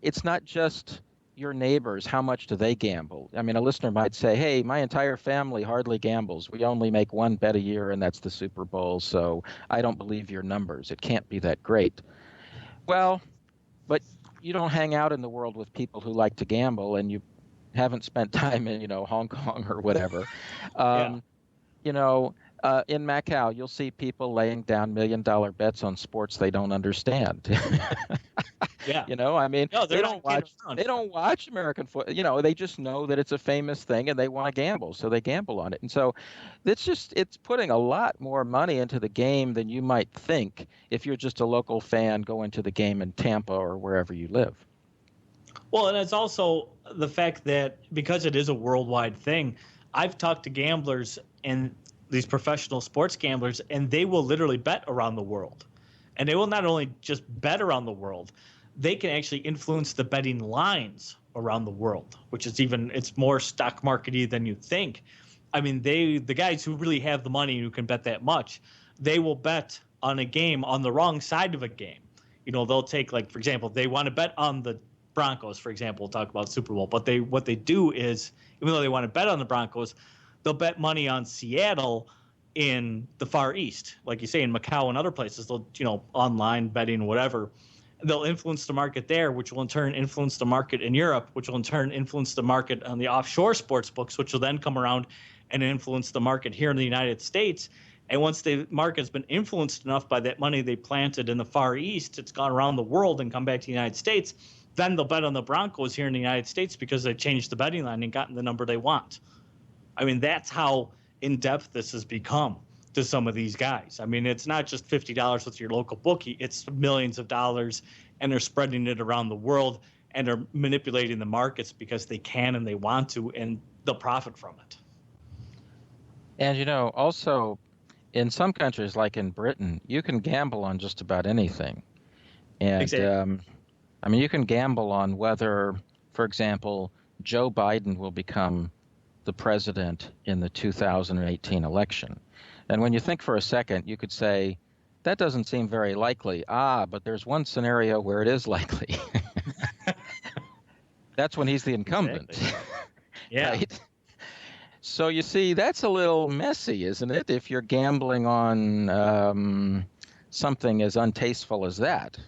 it's not just your neighbors, how much do they gamble? I mean, a listener might say, hey, my entire family hardly gambles. We only make one bet a year, and that's the Super Bowl, so I don't believe your numbers. It can't be that great. Well, but you don't hang out in the world with people who like to gamble, and you haven't spent time in, Hong Kong or whatever. In Macau, you'll see people laying down $1 million bets on sports they don't understand. Yeah. I mean, no, they don't watch American football. They just know that it's a famous thing and they want to gamble, so they gamble on it. And so it's putting a lot more money into the game than you might think if you're just a local fan going to the game in Tampa or wherever you live. Well, and it's also the fact that because it is a worldwide thing, I've talked to gamblers and these professional sports gamblers, and they will literally bet around the world. And they will not only just bet around the world, they can actually influence the betting lines around the world, which is it's more stock markety than you think. I mean, the guys who really have the money who can bet that much, they will bet on a game on the wrong side of a game. They'll take, like, for example, they want to bet on the Broncos, for example. We'll talk about Super Bowl. But what they do is, even though they want to bet on the Broncos, they'll bet money on Seattle in the Far East, like you say, in Macau and other places. They'll, online betting, whatever. They'll influence the market there, which will in turn influence the market in Europe, which will in turn influence the market on the offshore sports books, which will then come around and influence the market here in the United States. And once the market's been influenced enough by that money they planted in the Far East, it's gone around the world and come back to the United States. Then they'll bet on the Broncos here in the United States because they changed the betting line and gotten the number they want. I mean, that's how in-depth this has become to some of these guys. I mean, it's not just $50 with your local bookie. It's millions of dollars, and they're spreading it around the world, and they're manipulating the markets because they can and they want to, and they'll profit from it. And, also in some countries, like in Britain, you can gamble on just about anything. And Exactly. I mean, you can gamble on whether, for example, Joe Biden will become the president in the 2018 election. And when you think for a second, you could say, that doesn't seem very likely. But there's one scenario where it is likely. That's when he's the incumbent. Exactly. Yeah. Right? So you see, that's a little messy, isn't it? If you're gambling on something as untasteful as that.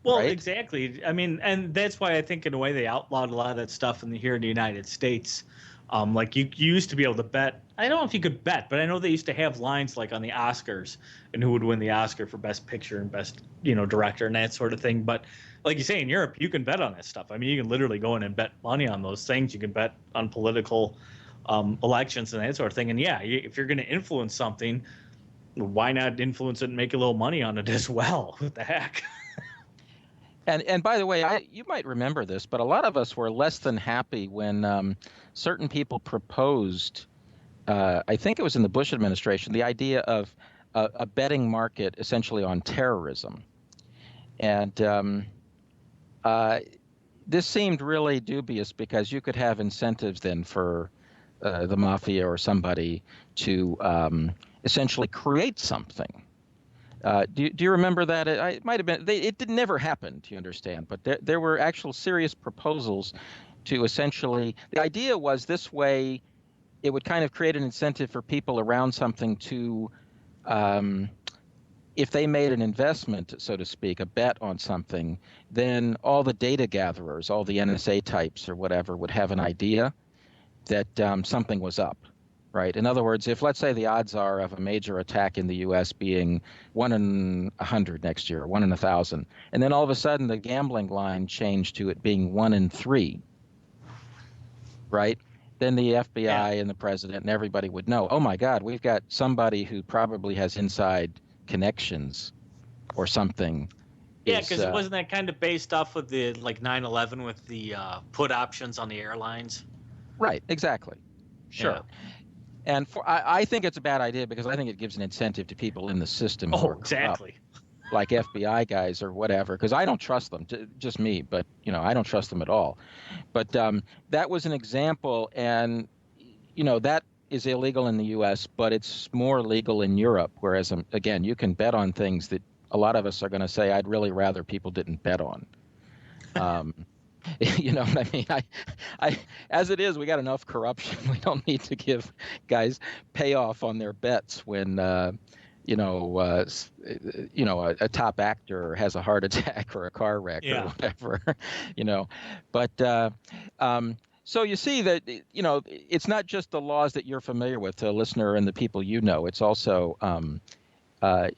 Well, right? Exactly. I mean, and that's why I think in a way they outlawed a lot of that stuff here in the United States. Like you used to be able to bet. I don't know if you could bet, but I know they used to have lines like on the Oscars and who would win the Oscar for Best Picture and Best, Director and that sort of thing. But like you say, in Europe, you can bet on that stuff. I mean, you can literally go in and bet money on those things. You can bet on political elections and that sort of thing. And yeah, if you're going to influence something, why not influence it and make a little money on it as well? What the heck? And by the way, you might remember this, but a lot of us were less than happy when certain people proposed, I think it was in the Bush administration, the idea of a betting market essentially on terrorism. And this seemed really dubious because you could have incentives then for the Mafia or somebody to essentially create something. Do you remember that? It might have been. It never happened. You understand? But there were actual serious proposals to essentially. The idea was this way, it would kind of create an incentive for people around something to, if they made an investment, so to speak, a bet on something, then all the data gatherers, all the NSA types or whatever, would have an idea that something was up. Right. In other words, if let's say the odds are of a major attack in the U.S. being 1 in 100 next year, 1 in 1,000, and then all of a sudden the gambling line changed to it being 1 in 3, right? Then the FBI and the president and everybody would know, oh, my God, we've got somebody who probably has inside connections or something. Yeah, because wasn't that kind of based off of the 9/11 with the put options on the airlines? Right. Exactly. Sure. Yeah. And I think it's a bad idea because I think it gives an incentive to people in the system. Oh, exactly. Like FBI guys or whatever, because I don't trust them, just me, but, I don't trust them at all. But that was an example, and, that is illegal in the U.S., but it's more legal in Europe, whereas, again, you can bet on things that a lot of us are going to say I'd really rather people didn't bet on. You know what I mean? I, as it is, we got enough corruption. We don't need to give guys payoff on their bets when, a top actor has a heart attack or a car wreck or whatever, But so you see that, it's not just the laws that you're familiar with, the listener and the people It's also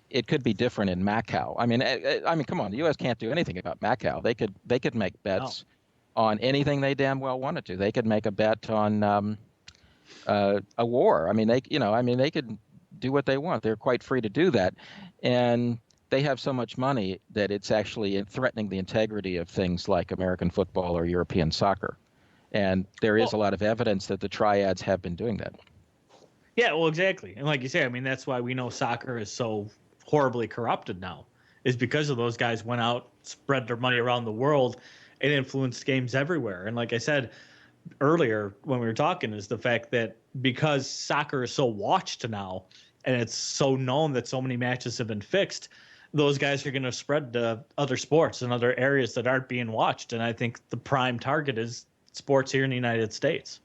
it could be different in Macau. I mean, come on, the U.S. can't do anything about Macau. They could make bets on anything they damn well wanted to. They could make a bet on a war. I mean, they could do what they want. They're quite free to do that. And they have so much money that it's actually threatening the integrity of things like American football or European soccer. And there is a lot of evidence that the triads have been doing that. Yeah, well, exactly. And like you say, I mean, that's why we know soccer is so horribly corrupted now, is because of those guys went out, spread their money around the world, and influenced games everywhere. And like I said earlier when we were talking, is the fact that because soccer is so watched now and it's so known that so many matches have been fixed, those guys are going to spread to other sports and other areas that aren't being watched. And I think the prime target is sports here in the United States.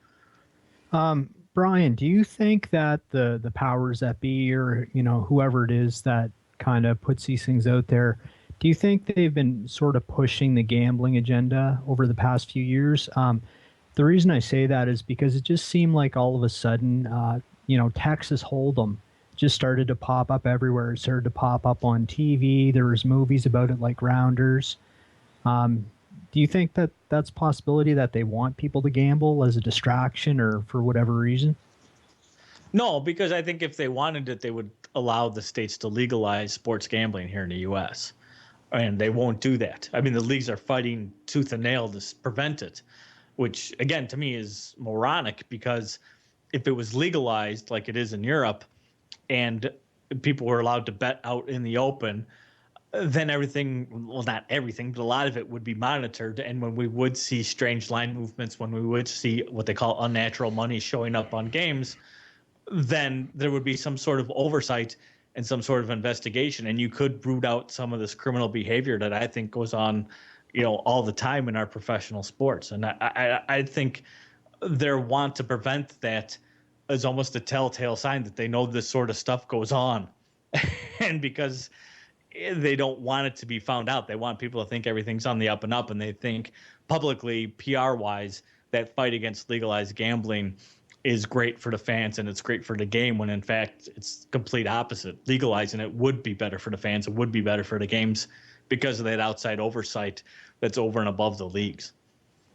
Brian, do you think that the powers that be, or whoever it is that kind of puts these things out there, do you think they've been sort of pushing the gambling agenda over the past few years? The reason I say that is because it just seemed like all of a sudden, Texas Hold'em just started to pop up everywhere. It started to pop up on TV. There was movies about it like Rounders. Do you think that that's a possibility that they want people to gamble as a distraction or for whatever reason? No, because I think if they wanted it, they would allow the states to legalize sports gambling here in the U.S. And they won't do that. I mean, the leagues are fighting tooth and nail to prevent it, which, again, to me is moronic, because if it was legalized like it is in Europe and people were allowed to bet out in the open, then everything, well, not everything, but a lot of it would be monitored. And when we would see strange line movements, when we would see what they call unnatural money showing up on games, then there would be some sort of oversight and some sort of investigation. And you could root out some of this criminal behavior that I think goes on, all the time in our professional sports. And I think their want to prevent that is almost a telltale sign that they know this sort of stuff goes on. And because they don't want it to be found out, they want people to think everything's on the up and up, and they think publicly, PR-wise, that fight against legalized gambling is great for the fans and it's great for the game, when in fact it's complete opposite. Legalizing it would be better for the fans, it would be better for the games, because of that outside oversight that's over and above the leagues.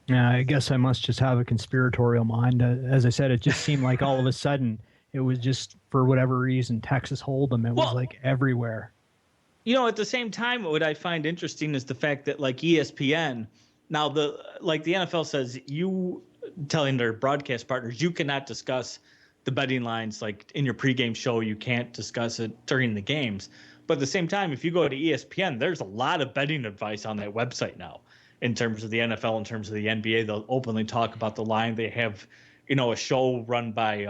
Yeah, I guess I must just have a conspiratorial mind. As I said, it just seemed like all of a sudden it was just, for whatever reason, Texas Hold'em. It was like everywhere. At the same time, what I find interesting is the fact that, like, ESPN, now the NFL says, you telling their broadcast partners, you cannot discuss the betting lines, like in your pregame show, you can't discuss it during the games. But at the same time, if you go to ESPN, there's a lot of betting advice on that website now. In terms of the NFL, in terms of the NBA, they'll openly talk about the line. They have, a show run by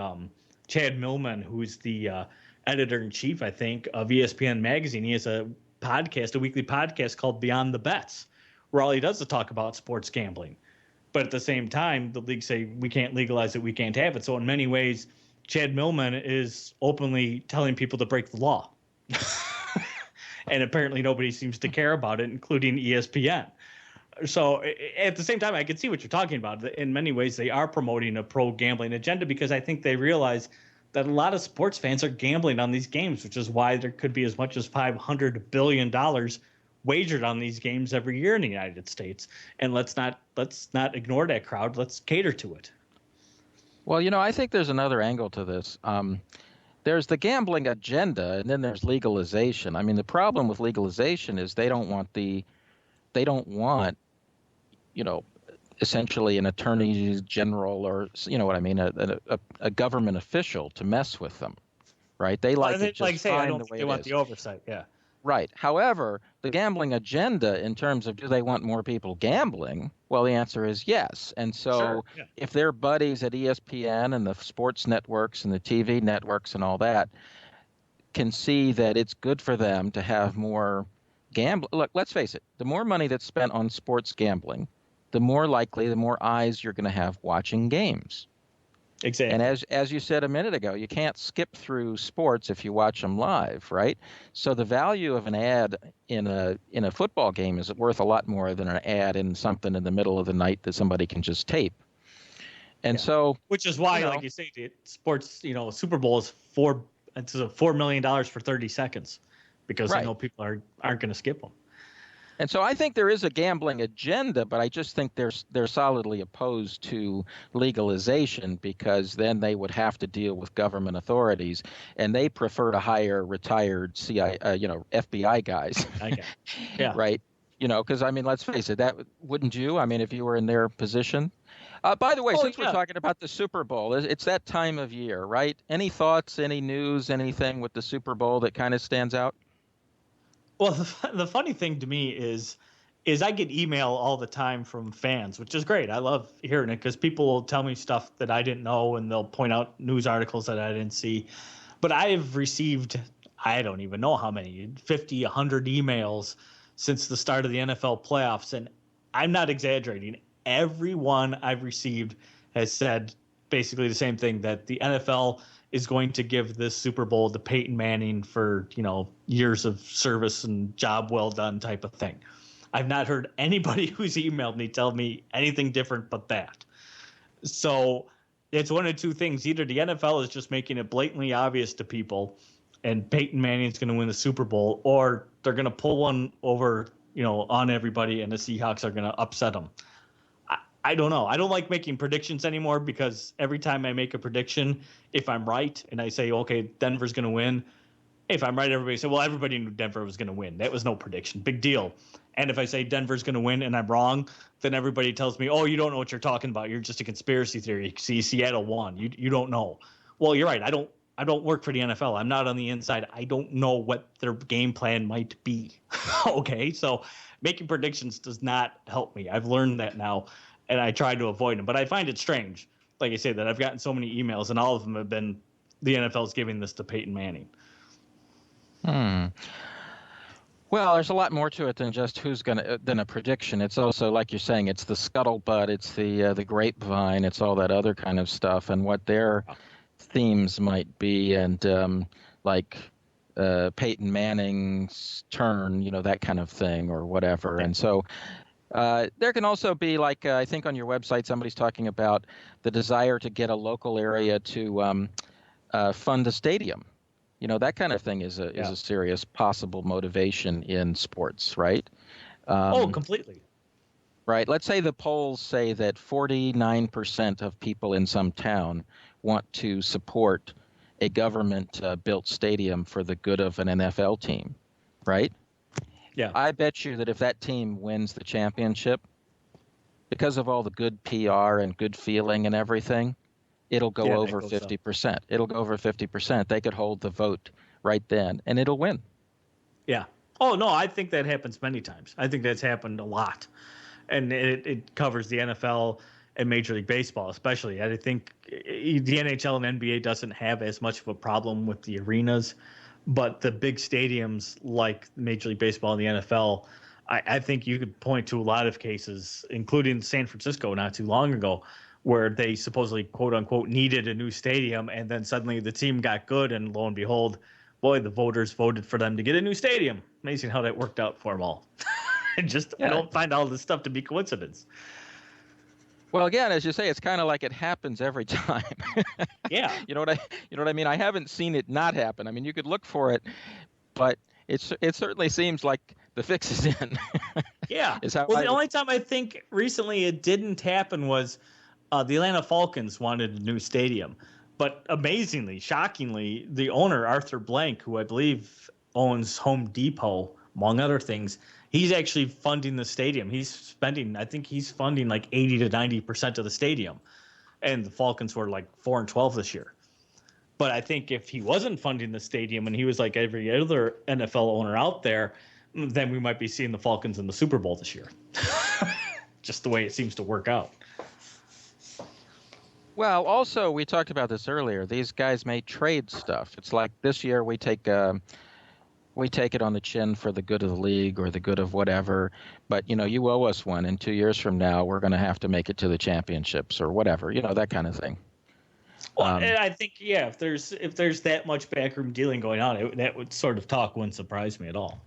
Chad Millman, who's the editor-in-chief, I think, of ESPN Magazine. He has a weekly podcast called Beyond the Bets, where all he does is talk about sports gambling. But at the same time, the league say, we can't legalize it, we can't have it. So in many ways, Chad Millman is openly telling people to break the law. And apparently nobody seems to care about it, including ESPN. So at the same time, I can see what you're talking about. In many ways, they are promoting a pro-gambling agenda, because I think they realize that a lot of sports fans are gambling on these games, which is why there could be as much as $500 billion wagered on these games every year in the United States. And let's not ignore that crowd. Let's cater to it. Well, I think there's another angle to this. There's the gambling agenda, and then there's legalization. I mean, the problem with legalization is they don't want essentially an attorney general, or what I mean, a government official to mess with them, right? They like it just fine I don't the think way they it want is. the oversight, yeah. Right. However, the gambling agenda, in terms of do they want more people gambling, well, the answer is yes. And so Sure, yeah. if their buddies at ESPN and the sports networks and the TV networks and all that can see that it's good for them to have more gambling. Look, let's face it, the more money that's spent on sports gambling, the more eyes you're going to have watching games. Exactly. And as you said a minute ago, you can't skip through sports if you watch them live, right? So the value of an ad in a football game is worth a lot more than an ad in something in the middle of the night that somebody can just tape. And so, which is why, like you say, sports, Super Bowl is $4 million for 30 seconds, because I know people aren't going to skip them. And so I think there is a gambling agenda, but I just think they're solidly opposed to legalization because then they would have to deal with government authorities, and they prefer to hire retired FBI guys, I guess. Yeah. right? Because I mean, let's face it, that wouldn't you? I mean, if you were in their position. By the way, Oh, since we're yeah. talking about the Super Bowl, it's that time of year, right? Any thoughts, any news, anything with the Super Bowl that kind of stands out? Well, the funny thing to me is I get email all the time from fans, which is great. I love hearing it because people will tell me stuff that I didn't know and they'll point out news articles that I didn't see. But I've received, I don't even know how many, 50, 100 emails since the start of the NFL playoffs. And I'm not exaggerating. Every one I've received has said basically the same thing, that the NFL is going to give this Super Bowl to Peyton Manning for, years of service and job well done type of thing. I've not heard anybody who's emailed me tell me anything different but that. So it's one of two things. Either the NFL is just making it blatantly obvious to people and Peyton Manning's going to win the Super Bowl, or they're going to pull one over, on everybody and the Seahawks are going to upset them. I don't know. I don't like making predictions anymore because every time I make a prediction, if I'm right and I say, okay, Denver's going to win, if I'm right, everybody says, well, everybody knew Denver was going to win. That was no prediction. Big deal. And if I say Denver's going to win and I'm wrong, then everybody tells me, oh, you don't know what you're talking about. You're just a conspiracy theory. See, Seattle won. You don't know. Well, you're right. I don't work for the NFL. I'm not on the inside. I don't know what their game plan might be. Okay, so making predictions does not help me. I've learned that now, and I try to avoid them. But I find it strange, like I say, that I've gotten so many emails, and all of them have been the NFL's giving this to Peyton Manning. Well, there's a lot more to it than just than a prediction. It's also, like you're saying, it's the scuttlebutt, it's the grapevine, it's all that other kind of stuff, and what their themes might be, and Peyton Manning's turn, that kind of thing, or whatever. And so there can also be, like, I think on your website, somebody's talking about the desire to get a local area to fund a stadium. That kind of thing is a serious possible motivation in sports, right? Completely. Right. Let's say the polls say that 49% of people in some town want to support a government-built stadium for the good of an NFL team, right? Yeah. I bet you that if that team wins the championship, because of all the good PR and good feeling and everything, it'll go over 50%. It'll go over 50%. They could hold the vote right then, and it'll win. Yeah. Oh, no, I think that happens many times. I think that's happened a lot. And it covers the NFL and Major League Baseball especially. I think the NHL and NBA doesn't have as much of a problem with the arenas, but the big stadiums like Major League Baseball and the NFL, I think you could point to a lot of cases, including San Francisco not too long ago, where they supposedly, quote unquote, needed a new stadium, and then suddenly the team got good, and lo and behold, boy, the voters voted for them to get a new stadium. Amazing how that worked out for them all. I don't find all this stuff to be coincidence. Well, again, as you say, it's kind of like it happens every time. Yeah. You know what I mean? I haven't seen it not happen. I mean, you could look for it, but it certainly seems like the fix is in. Yeah. The only time I think recently it didn't happen was the Atlanta Falcons wanted a new stadium. But amazingly, shockingly, the owner, Arthur Blank, who I believe owns Home Depot, among other things, he's actually funding the stadium. I think he's funding like 80 to 90% of the stadium. And the Falcons were like 4-12 this year. But I think if he wasn't funding the stadium and he was like every other NFL owner out there, then we might be seeing the Falcons in the Super Bowl this year. Just the way it seems to work out. Well, also, we talked about this earlier. These guys may trade stuff. It's like this year we take it on the chin for the good of the league or the good of whatever. But, you owe us one. And 2 years from now, we're going to have to make it to the championships or whatever, that kind of thing. Well, and I think, if there's that much backroom dealing going on, that would sort of talk wouldn't surprise me at all.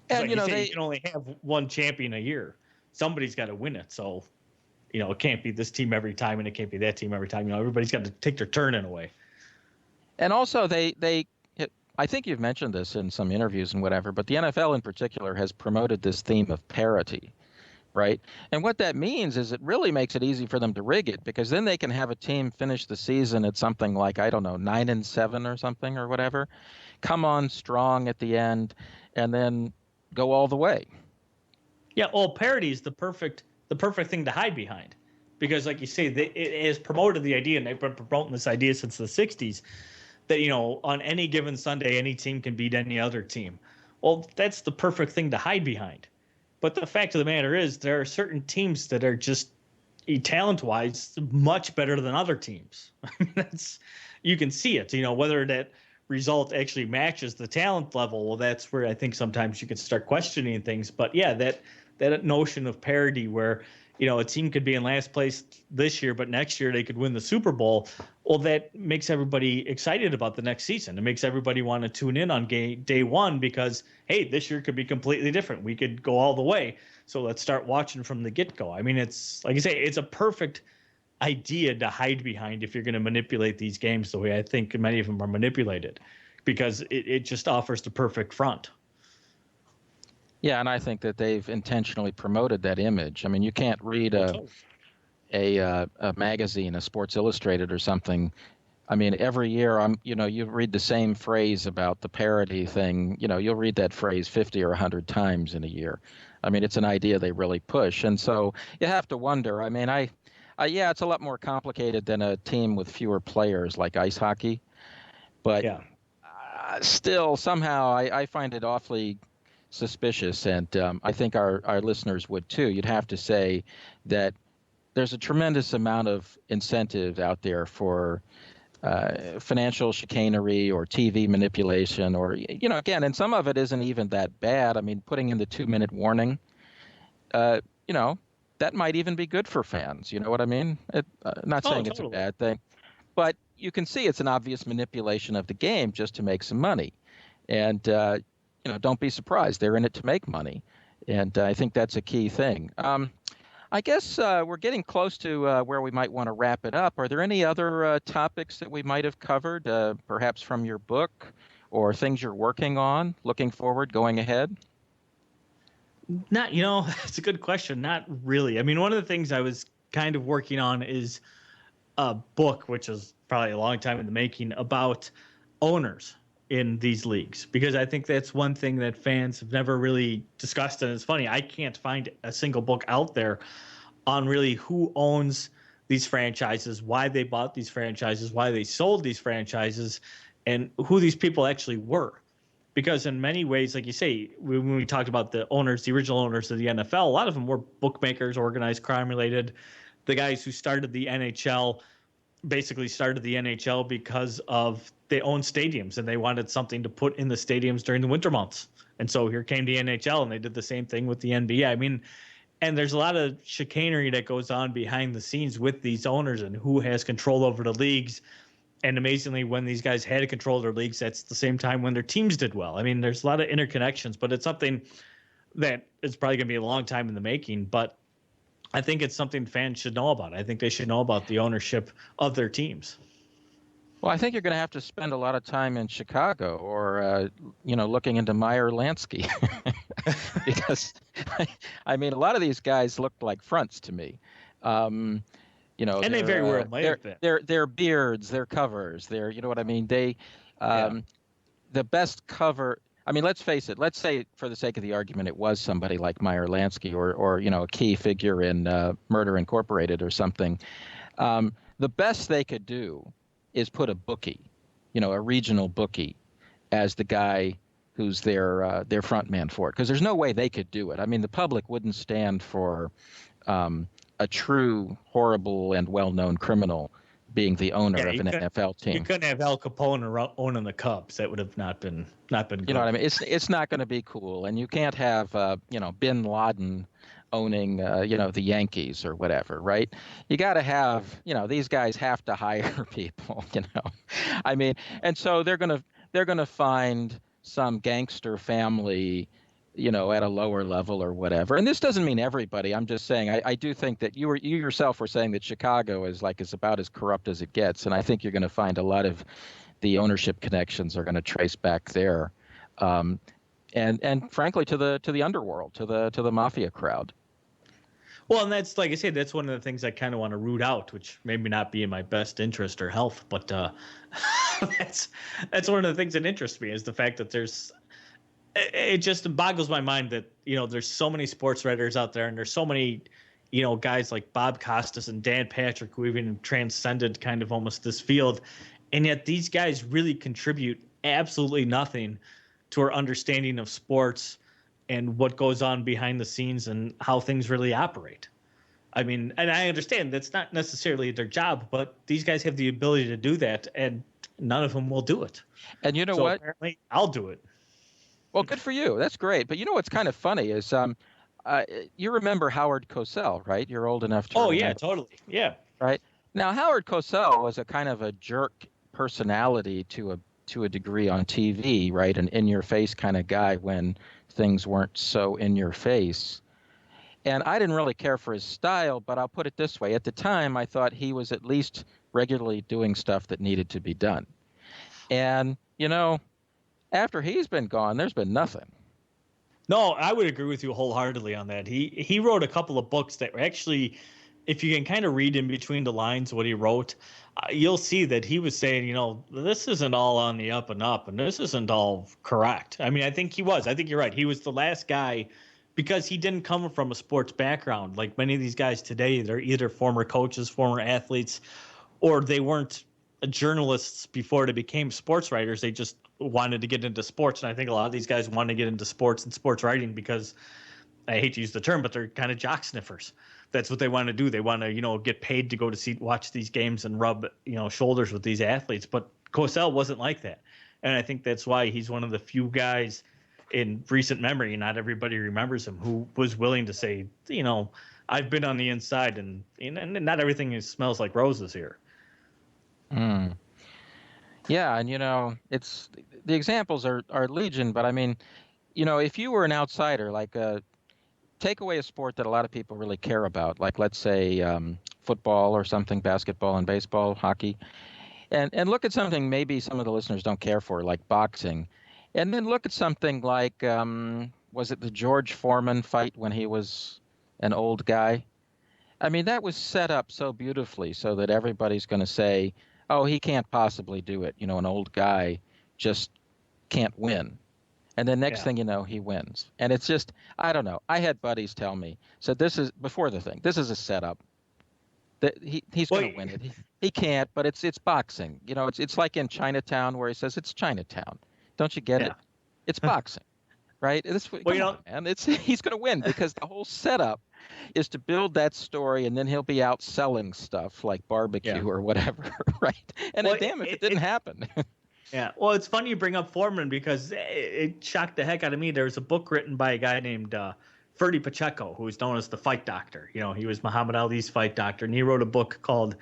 And, you can only have one champion a year. Somebody's got to win it. So, it can't be this team every time and it can't be that team every time. Everybody's got to take their turn in a way. And also, I think you've mentioned this in some interviews and whatever, but the NFL in particular has promoted this theme of parity, right? And what that means is it really makes it easy for them to rig it, because then they can have a team finish the season at something like, I don't know, 9-7 or something or whatever, come on strong at the end, and then go all the way. Yeah, well, parity is the perfect thing to hide behind, because, like you say, it has promoted the idea, and they've been promoting this idea since the '60s, that on any given Sunday, any team can beat any other team. Well, that's the perfect thing to hide behind. But the fact of the matter is, there are certain teams that are just talent-wise much better than other teams. I mean, you can see it. Whether that result actually matches the talent level, well, that's where I think sometimes you can start questioning things. But yeah, that notion of parity, where a team could be in last place this year, but next year they could win the Super Bowl. Well, that makes everybody excited about the next season. It makes everybody want to tune in on day one, because, hey, this year could be completely different. We could go all the way. So let's start watching from the get-go. I mean, it's like I say, it's a perfect idea to hide behind if you're going to manipulate these games the way I think many of them are manipulated, because it just offers the perfect front. Yeah, and I think that they've intentionally promoted that image. I mean, you can't read a magazine, a Sports Illustrated or something. I mean, every year you read the same phrase about the parity thing. You'll read that phrase 50 or 100 times in a year. I mean, it's an idea they really push. And so you have to wonder. I mean, yeah, it's a lot more complicated than a team with fewer players like ice hockey. But yeah. Still, somehow, I find it awfully suspicious, and I think our listeners would too. You'd have to say that there's a tremendous amount of incentive out there for financial chicanery or TV manipulation, or again, and some of it isn't even that bad. I mean, putting in the 2-minute warning, that might even be good for fans. You know what I mean? Not saying totally. It's a bad thing, but you can see it's an obvious manipulation of the game just to make some money, and don't be surprised. They're in it to make money. And I think that's a key thing. I guess we're getting close to where we might want to wrap it up. Are there any other topics that we might have covered, perhaps from your book, or things you're working on, looking forward, going ahead? Not, it's a good question. Not really. I mean, one of the things I was kind of working on is a book, which is probably a long time in the making, about owners in these leagues, because I think that's one thing that fans have never really discussed. And it's funny, I can't find a single book out there on really who owns these franchises, why they bought these franchises, why they sold these franchises, and who these people actually were. Because in many ways, like you say, when we talked about the owners, the original owners of the NFL, a lot of them were bookmakers, organized crime related. The guys who started the NHL basically started the NHL because of they owned stadiums and they wanted something to put in the stadiums during the winter months. And so here came the NHL, and they did the same thing with the NBA. I mean, and there's a lot of chicanery that goes on behind the scenes with these owners and who has control over the leagues. And amazingly, when these guys had control of their leagues, that's the same time when their teams did well. I mean, there's a lot of interconnections, but it's something that is probably going to be a long time in the making. But I think it's something fans should know about. I think they should know about the ownership of their teams. Well, I think you're going to have to spend a lot of time in Chicago, or looking into Meyer Lansky, because I mean, a lot of these guys looked like fronts to me. And they very well might have been. Their beards, their covers, you know what I mean? They, the best cover. I mean, let's face it. Let's say, for the sake of the argument, it was somebody like Meyer Lansky, or a key figure in Murder Incorporated or something. The best they could do is put a bookie, a regional bookie, as the guy who's their front man for it, because there's no way they could do it. I mean, the public wouldn't stand for a true, horrible, and well-known criminal being the owner of an NFL team. You couldn't have Al Capone owning the Cubs. That would have not been good. You know what I mean? It's not going to be cool, and you can't have Bin Laden owning the Yankees or whatever, right? You got to have these guys have to hire people. I mean, and so they're gonna find some gangster family, at a lower level or whatever. And this doesn't mean everybody. I'm just saying I do think that you yourself were saying that Chicago is about as corrupt as it gets, and I think you're going to find a lot of the ownership connections are going to trace back there, and frankly to the underworld, to the mafia crowd. Well, and that's, like I said, that's one of the things I kind of want to root out, which maybe not be in my best interest or health, but that's one of the things that interests me, is the fact that it just boggles my mind that, there's so many sports writers out there, and there's so many, guys like Bob Costas and Dan Patrick who even transcended kind of almost this field, and yet these guys really contribute absolutely nothing to our understanding of sports and what goes on behind the scenes and how things really operate. I mean, and I understand that's not necessarily their job, but these guys have the ability to do that, and none of them will do it. And you know what? Apparently, I'll do it. Well, good for you. That's great. But you know what's kind of funny is you remember Howard Cosell, right? You're old enough to. Oh, yeah, totally. Yeah. Right. Now, Howard Cosell was a kind of a jerk personality to a degree on TV, right? An in-your-face kind of guy when things weren't so in your face. And I didn't really care for his style, but I'll put it this way. At the time, I thought he was at least regularly doing stuff that needed to be done. And, after he's been gone, there's been nothing. No, I would agree with you wholeheartedly on that. He wrote a couple of books that were actually, if you can kind of read in between the lines what he wrote, you'll see that he was saying, this isn't all on the up and up, and this isn't all correct. I mean, I think he was. I think you're right. He was the last guy, because he didn't come from a sports background. Like many of these guys today, they're either former coaches, former athletes, or they weren't journalists before they became sports writers. They just wanted to get into sports. And I think a lot of these guys want to get into sports and sports writing because, I hate to use the term, but they're kind of jock sniffers. That's what they want to do. They want to, get paid to go to watch these games and rub, shoulders with these athletes. But Cosell wasn't like that. And I think that's why he's one of the few guys in recent memory, not everybody remembers him, who was willing to say, I've been on the inside, and not everything smells like roses here. Yeah, and it's the examples are legion, but I mean, if you were an outsider, like take away a sport that a lot of people really care about, like let's say football or something, basketball and baseball, hockey, and look at something maybe some of the listeners don't care for, like boxing, and then look at something like was it the George Foreman fight when he was an old guy? I mean, that was set up so beautifully so that everybody's going to say, oh, he can't possibly do it. An old guy just can't win. And then next thing you know, he wins. And it's just, I don't know. I had buddies tell me, so this is, before the thing, this is a setup. That he's going to win it. He can't, but it's boxing. It's like in Chinatown where he says, it's Chinatown. Don't you get it? It's boxing, right? He's going to win because the whole setup is to build that story, and then he'll be out selling stuff like barbecue or whatever, right? And damn if it didn't happen. Yeah, well, it's funny you bring up Foreman because it shocked the heck out of me. There was a book written by a guy named Ferdy Pacheco, who is known as the Fight Doctor. He was Muhammad Ali's fight doctor, and he wrote a book called,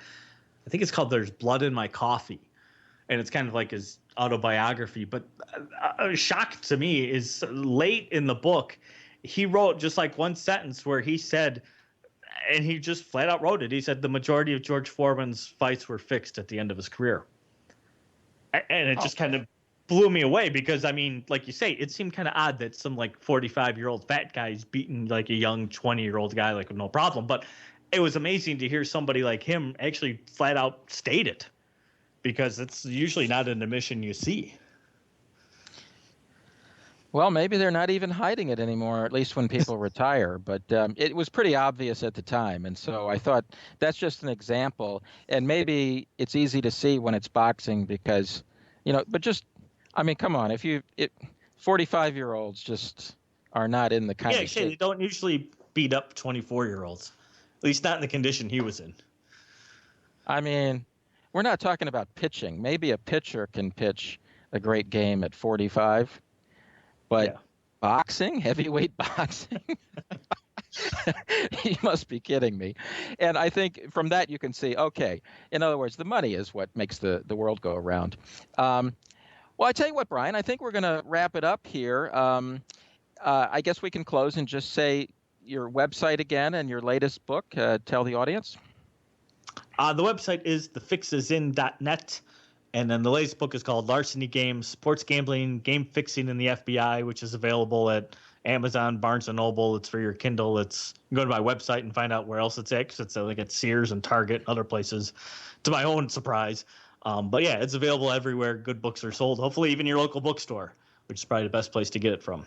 I think it's called There's Blood in My Coffee. And it's kind of like his autobiography. But a shock to me is late in the book, he wrote just like one sentence where he said, and he just flat out wrote it, he said the majority of George Foreman's fights were fixed at the end of his career. And it just kind of blew me away because, I mean, like you say, it seemed kind of odd that some like 45-year-old fat guy's beating like a young 20-year-old guy like with no problem. But it was amazing to hear somebody like him actually flat out state it, because it's usually not an admission you see. Well, maybe they're not even hiding it anymore, at least when people retire. But it was pretty obvious at the time. And so I thought that's just an example. And maybe it's easy to see when it's boxing because, but just, I mean, come on. 45-year-olds just are not in the kind of shape. They don't usually beat up 24-year-olds, at least not in the condition he was in. I mean, we're not talking about pitching. Maybe a pitcher can pitch a great game at 45. But boxing, heavyweight boxing, you must be kidding me. And I think from that you can see, okay, in other words, the money is what makes the world go around. Well, I tell you what, Brian, I think we're going to wrap it up here. I guess we can close and just say your website again and your latest book. Tell the audience. The website is thefixisin.net. And then the latest book is called Larceny Games, Sports Gambling, Game Fixing in the FBI, which is available at Amazon, Barnes & Noble. It's for your Kindle. You can go to my website and find out where else it's at, because it's like at Sears and Target and other places, to my own surprise. But yeah, it's available everywhere good books are sold, hopefully even your local bookstore, which is probably the best place to get it from.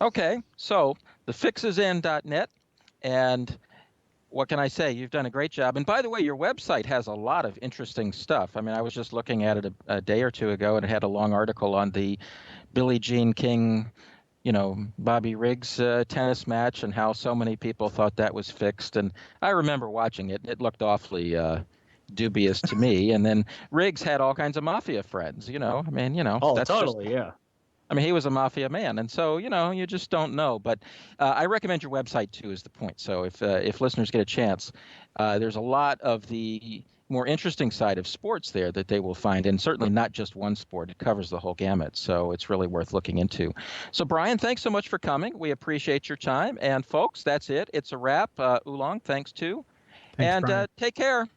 Okay, so thefixesin.net, and what can I say? You've done a great job. And by the way, your website has a lot of interesting stuff. I mean, I was just looking at it a day or two ago, and it had a long article on the Billie Jean King, Bobby Riggs tennis match, and how so many people thought that was fixed. And I remember watching it. It looked awfully dubious to me. And then Riggs had all kinds of Mafia friends, Oh, that's totally, yeah. I mean, he was a Mafia man, and so, you just don't know. But I recommend your website, too, is the point. So if listeners get a chance, there's a lot of the more interesting side of sports there that they will find, and certainly not just one sport. It covers the whole gamut, so it's really worth looking into. So, Brian, thanks so much for coming. We appreciate your time. And, folks, that's it. It's a wrap. Oolong, thanks, too. Thanks, and Brian. Take care.